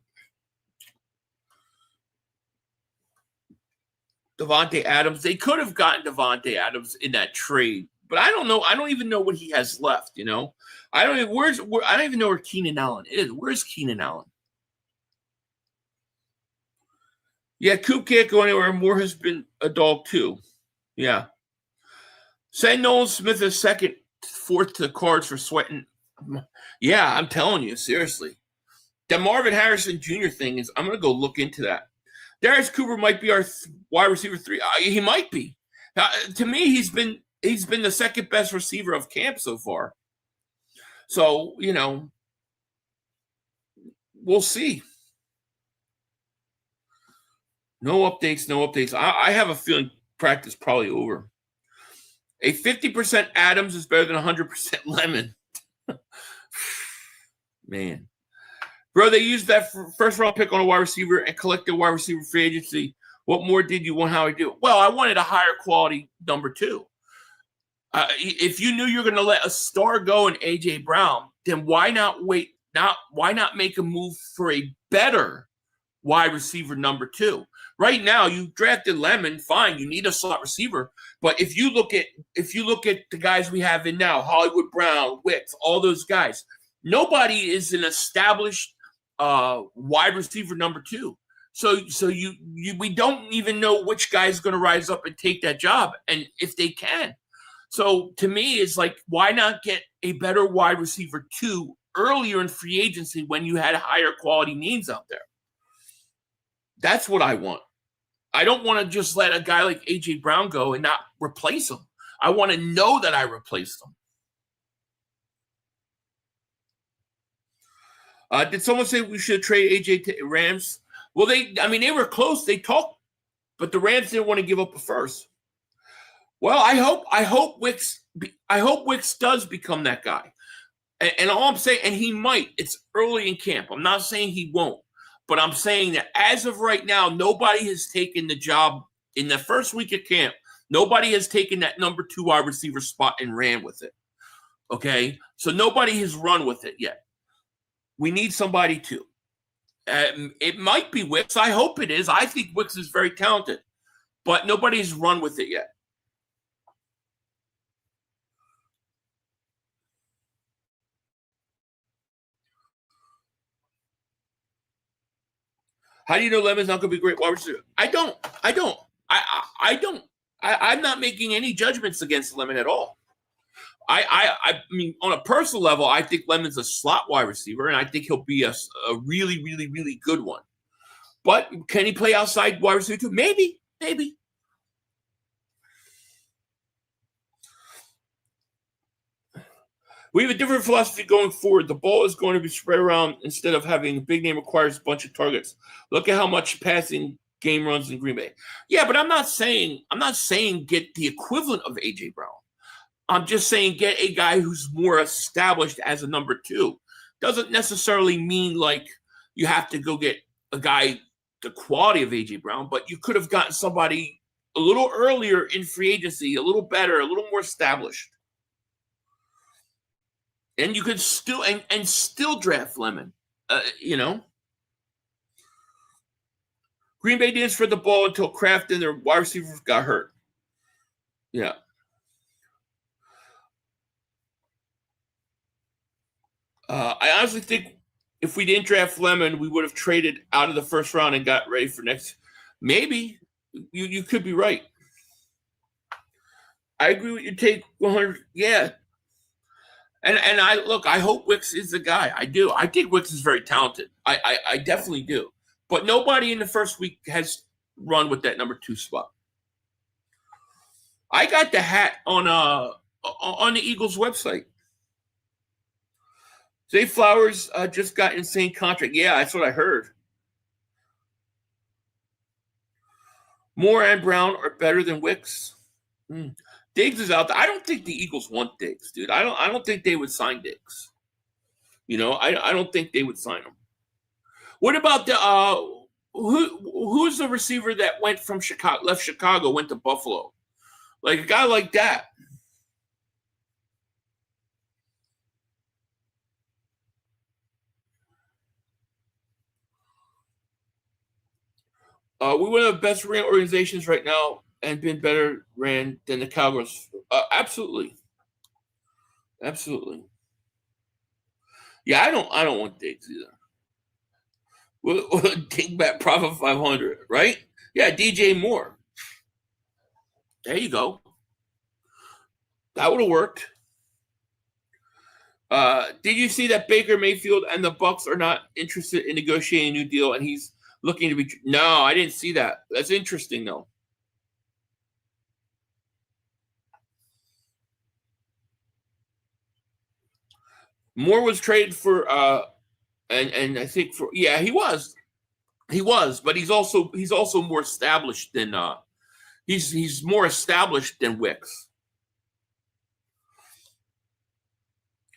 Davante Adams. They could have gotten Davante Adams in that trade, but I don't know. I don't even know what he has left. You know, I don't even know where Keenan Allen is. Where's Keenan Allen? Yeah, Coop can't go anywhere. Moore has been a dog too. Yeah. Send Nolan Smith as second, 4th to the Cards for sweating. Yeah, I'm telling you, seriously. The Marvin Harrison Jr. thing is, I'm going to go look into that. Darius Cooper might be our wide receiver 3. He might be. To me, he's been the second best receiver of camp so far. So, you know, we'll see. No updates. I have a feeling practice probably over. A 50% Adams is better than 100% Lemon. Man. Bro, they used that first-round pick on a wide receiver and collected wide receiver free agency. What more did you want? How I do it? Well, I wanted a higher quality number 2. If you knew you were going to let a star go in A.J. Brown, then why not wait? Why not make a move for a better wide receiver number 2? Right now, you drafted Lemon, fine. You need a slot receiver, but if you look at the guys we have in now, Hollywood Brown, Wicks, all those guys, nobody is an established wide receiver number 2. So we don't even know which guy is going to rise up and take that job, and if they can. So to me, it's like, why not get a better wide receiver 2 earlier in free agency when you had higher quality needs out there? That's what I want. I don't want to just let a guy like A.J. Brown go and not replace him. I want to know that I replaced him. Did someone say we should trade A.J. to Rams? Well, they were close. They talked, but the Rams didn't want to give up a first. Well, I hope Wicks does become that guy. And all I'm saying, and he might. It's early in camp. I'm not saying he won't. But I'm saying that as of right now, nobody has taken the job in the first week of camp. Nobody has taken that number 2 wide receiver spot and ran with it. Okay? So nobody has run with it yet. We need somebody to. It might be Wicks. I hope it is. I think Wicks is very talented. But nobody's run with it yet. How do you know Lemon's not going to be a great wide receiver? I don't. I'm not making any judgments against Lemon at all. I mean, on a personal level, I think Lemon's a slot wide receiver, and I think he'll be a really, really, really good one. But can he play outside wide receiver too? Maybe. We have a different philosophy going forward. The ball is going to be spread around instead of having a big name requires a bunch of targets. Look at how much passing game runs in Green Bay. Yeah, but I'm not saying get the equivalent of A.J. Brown. I'm just saying get a guy who's more established as a number 2. Doesn't necessarily mean like you have to go get a guy the quality of A.J. Brown, but you could have gotten somebody a little earlier in free agency, a little better, a little more established. And you could still and still draft Lemon, you know. Green Bay didn't spread the ball until Kraft and their wide receivers got hurt. Yeah. I honestly think if we didn't draft Lemon, we would have traded out of the first round and got ready for next. Maybe you could be right. I agree with your take 100. Yeah. And I hope Wicks is the guy. I do. I think Wicks is very talented. I definitely do. But nobody in the first week has run with that number 2 spot. I got the hat on the Eagles website. Zay Flowers just got insane contract. Yeah, that's what I heard. Moore and Brown are better than Wicks. Diggs is out there. I don't think the Eagles want Diggs, dude. I don't think they would sign Diggs. You know, I don't think they would sign him. What about the who's the receiver that went from Chicago, left Chicago, went to Buffalo? Like a guy like that. We one of the best ran organizations right now and been better ran than the Cowboys. Absolutely. Absolutely. Yeah, I don't want Diggs either. Well, Dingbat Profit 500, right? Yeah, DJ Moore. There you go. That would have worked. Did you see that Baker Mayfield and the Bucks are not interested in negotiating a new deal and he's looking to be? No, I didn't see that. That's interesting, though. Moore was traded for, and I think for he was, but he's also more established than he's more established than Wicks.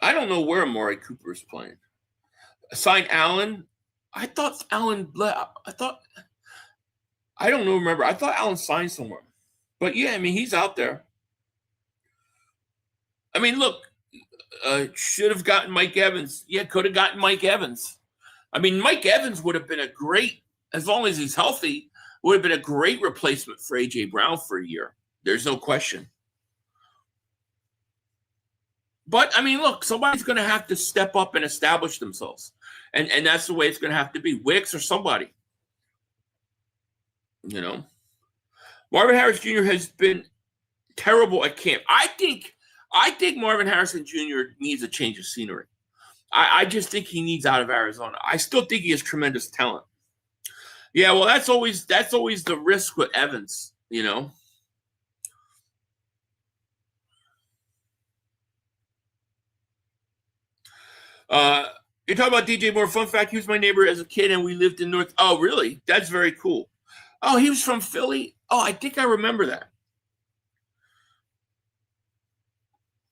I don't know where Amari Cooper is playing. Signed Allen. I thought Allen left. I don't know. Remember, I thought Allen signed somewhere. But yeah, I mean, he's out there. I mean, look, should have gotten Mike Evans. Yeah, could have gotten Mike Evans. I mean, Mike Evans would have been a great, as long as he's healthy, would have been a great replacement for A.J. Brown for a year. There's no question. But, I mean, look, somebody's going to have to step up and establish themselves. And that's the way it's going to have to be. Wicks or somebody. You know. Marvin Harris Jr. has been terrible at camp. I think Marvin Harrison Jr. needs a change of scenery. I just think he needs out of Arizona. I still think he has tremendous talent. Yeah, well, that's always the risk with Evans, you know. You're talking about DJ Moore. Fun fact, he was my neighbor as a kid, and we lived in North. Oh, really? That's very cool. Oh, he was from Philly? Oh, I think I remember that.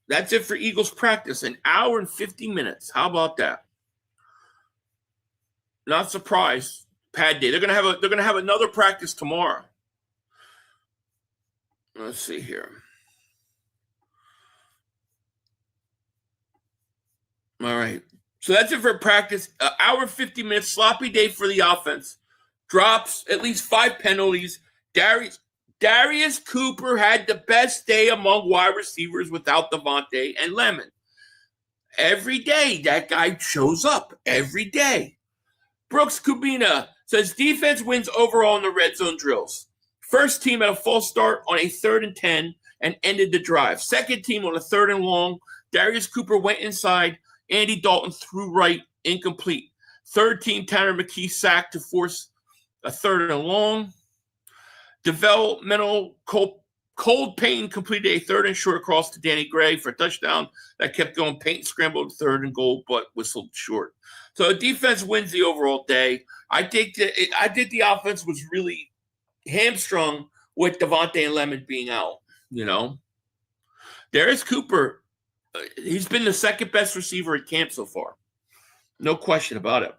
That's it for Eagles practice, an hour and 50 minutes. How about that? Not surprised. Pad day. They're gonna have another practice tomorrow. Let's see here. All right. So that's it for practice. Hour 50 minutes. Sloppy day for the offense. Drops, at least 5 penalties. Darius Cooper had the best day among wide receivers without DeVonta and Lemon. Every day, that guy shows up. Every day. Brooks Kubina says defense wins overall in the red zone drills. First team had a false start on a 3rd and 10 and ended the drive. Second team on a 3rd and long. Darius Cooper went inside. Andy Dalton threw right, incomplete. Third team, Tanner McKee sacked to force a 3rd and long. Developmental Cold Payton completed a 3rd and short across to Danny Gray for a touchdown that kept going. Payton scrambled 3rd and goal, but whistled short. So the defense wins the overall day. I think the offense was really hamstrung with DeVonta and Lemon being out, you know. Darius Cooper, he's been the second best receiver at camp so far. No question about it.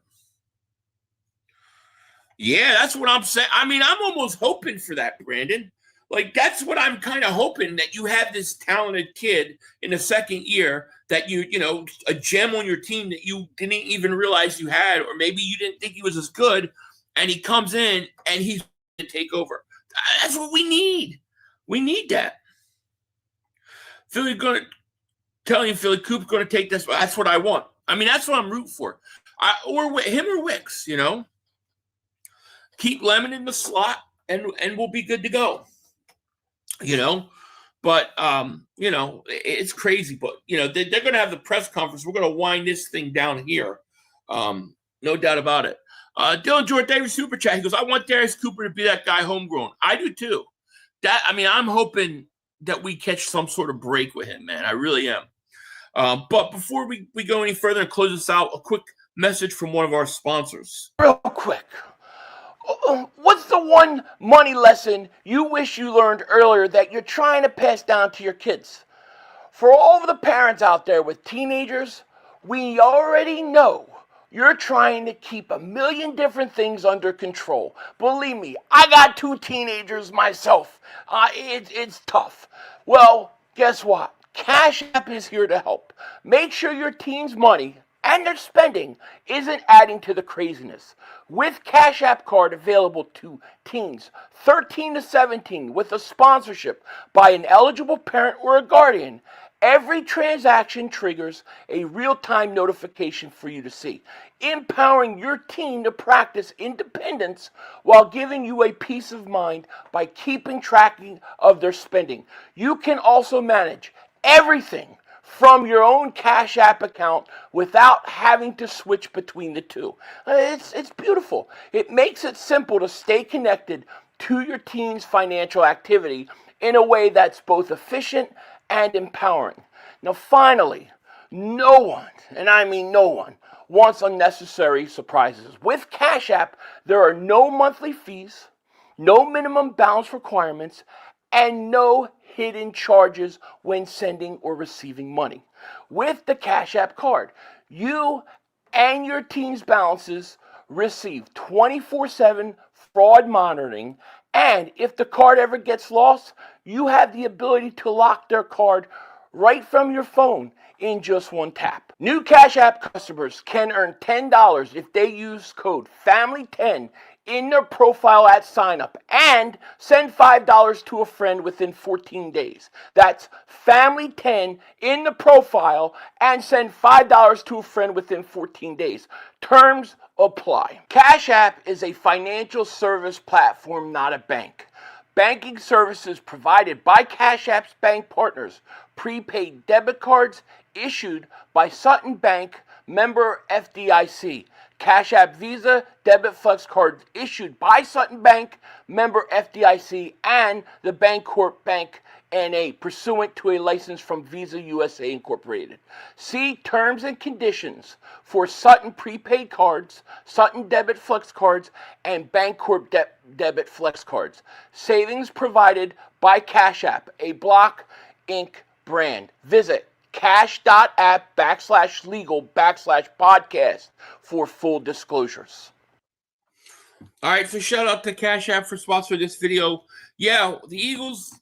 Yeah, that's what I'm saying. I mean, I'm almost hoping for that, Brandon. Like, that's what I'm kind of hoping, that you have this talented kid in the second year that you know, a gem on your team that you didn't even realize you had, or maybe you didn't think he was as good, and he comes in and he's going to take over. That's what we need. We need that. Philly going to tell you, Philly Cooper's going to take this. That's what I want. I mean, that's what I'm rooting for. Or him or Wicks, you know. Keep Lemon in the slot, and we'll be good to go. You know, but you know, it's crazy. But you know, they're going to have the press conference. We're going to wind this thing down here, no doubt about it. Dylan Jordan Davis super chat. He goes, "I want Darius Cooper to be that guy homegrown." I do too. I'm hoping that we catch some sort of break with him, man. I really am. But before we go any further and close this out, a quick message from one of our sponsors. Real quick. What's the one money lesson you wish you learned earlier that you're trying to pass down to your kids? For all of the parents out there with teenagers, we already know you're trying to keep a million different things under control. Believe me, I got 2 teenagers myself. It's tough. Well, guess what? CashApp is here to help. Make sure your teen's money and their spending isn't adding to the craziness. With CashApp card available to teens 13 to 17 with a sponsorship by an eligible parent or a guardian, every transaction triggers a real-time notification for you to see, empowering your teen to practice independence while giving you a peace of mind by keeping track of their spending. You can also manage everything from your own Cash App account without having to switch between the two. It's beautiful. It makes it simple to stay connected to your teen's financial activity in a way that's both efficient and empowering. Now, finally, no one, and I mean no one, wants unnecessary surprises. With Cash App, there are no monthly fees, no minimum balance requirements, and no hidden charges when sending or receiving money. With the Cash App card, you and your teen's balances receive 24/7 fraud monitoring, and if the card ever gets lost, you have the ability to lock their card right from your phone in just one tap. New Cash App customers can earn $10 if they use code FAMILY10 in their profile at sign up and send $5 to a friend within 14 days. That's FAMILY10 in the profile and send $5 to a friend within 14 days. Terms apply. Cash App is a financial service platform, not a bank. Banking services provided by Cash App's bank partners. Prepaid debit cards issued by Sutton Bank, member FDIC. Cash App Visa debit flex cards issued by Sutton Bank, member FDIC, and the Bancorp Bank NA, pursuant to a license from Visa USA Incorporated. See terms and conditions for Sutton prepaid cards, Sutton debit flex cards, and Bancorp debit flex cards. Savings provided by Cash App, a Block Inc. brand. Visit cash.app/legal/podcast for full disclosures. All right, so shout out to Cash App for sponsoring this video. Yeah, the Eagles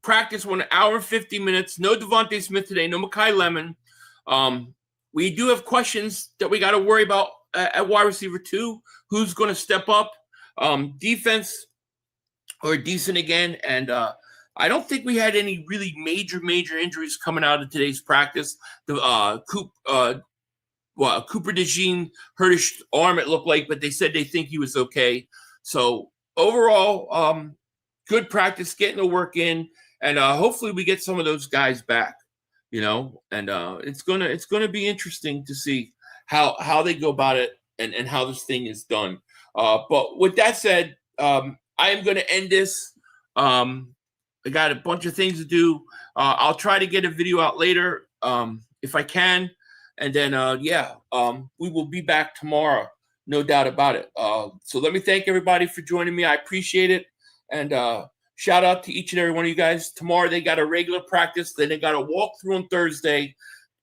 practice 1 hour and 50 minutes. No DeVonta Smith today, no Makai Lemon. We do have questions that we got to worry about at wide receiver 2. Who's going to step up? Defense are decent again, and I don't think we had any really major injuries coming out of today's practice. The Cooper DeJean hurt his arm, it looked like, but they said they think he was okay. So overall, good practice, getting the work in, and hopefully we get some of those guys back. You know, and it's gonna be interesting to see how they go about it and how this thing is done. But with that said, I am going to end this. I got a bunch of things to do. I'll try to get a video out later if I can. And then, we will be back tomorrow. No doubt about it. So let me thank everybody for joining me. I appreciate it. And shout out to each and every one of you guys. Tomorrow they got a regular practice. Then they got a walkthrough on Thursday,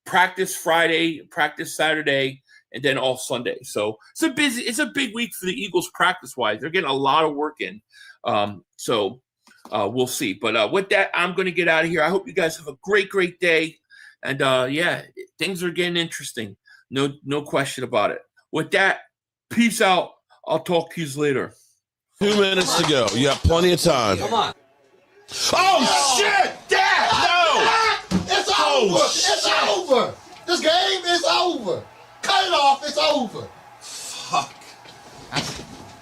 practice Friday, practice Saturday, and then all Sunday. So it's a big week for the Eagles practice-wise. They're getting a lot of work in. So we'll see. But with that, I'm going to get out of here. I hope you guys have a great, great day. And yeah, things are getting interesting. No question about it. With that, peace out. I'll talk to you later. 2 minutes to go. You have plenty of time. Come on. Oh, shit! Dad! No! It's over. It's over. This game is over. Cut it off. It's over. Fuck.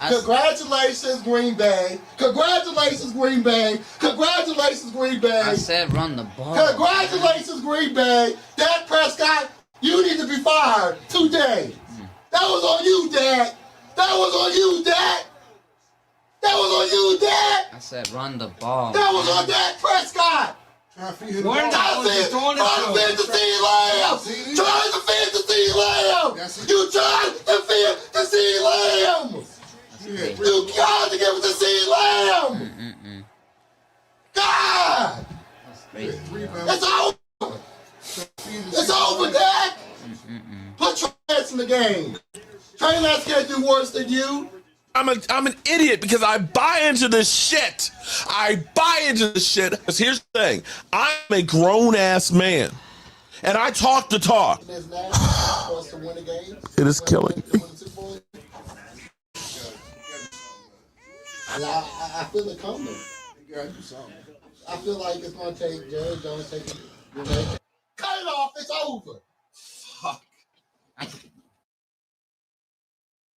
Congratulations, Green Bay. Congratulations, Green Bay. Congratulations, Green Bay. I said run the ball. Congratulations, Green Bay. Dak Prescott, you need to be fired today. That was on you, Dak. That was on you, Dak. That was on you, Dak. I said run the ball. That was on Dak Prescott. Trying to feed him Trying to feed the CeeDee Lamb. Trying to feed the CeeDee Lamb. You tried to feed the CeeDee Lamb. You got to give it to CeeDee Lamb. God. It's over. It's over, Dak. Put Trey Lance in the game. Trey Lance can't do worse than you. I'm an idiot because I buy into this shit. I buy into this shit. Because here's the thing. I'm a grown-ass man. And I talk the talk. It is killing me. I feel it coming. I feel like it's going to take Jerry Jones taking it. Cut it off. It's over. Fuck.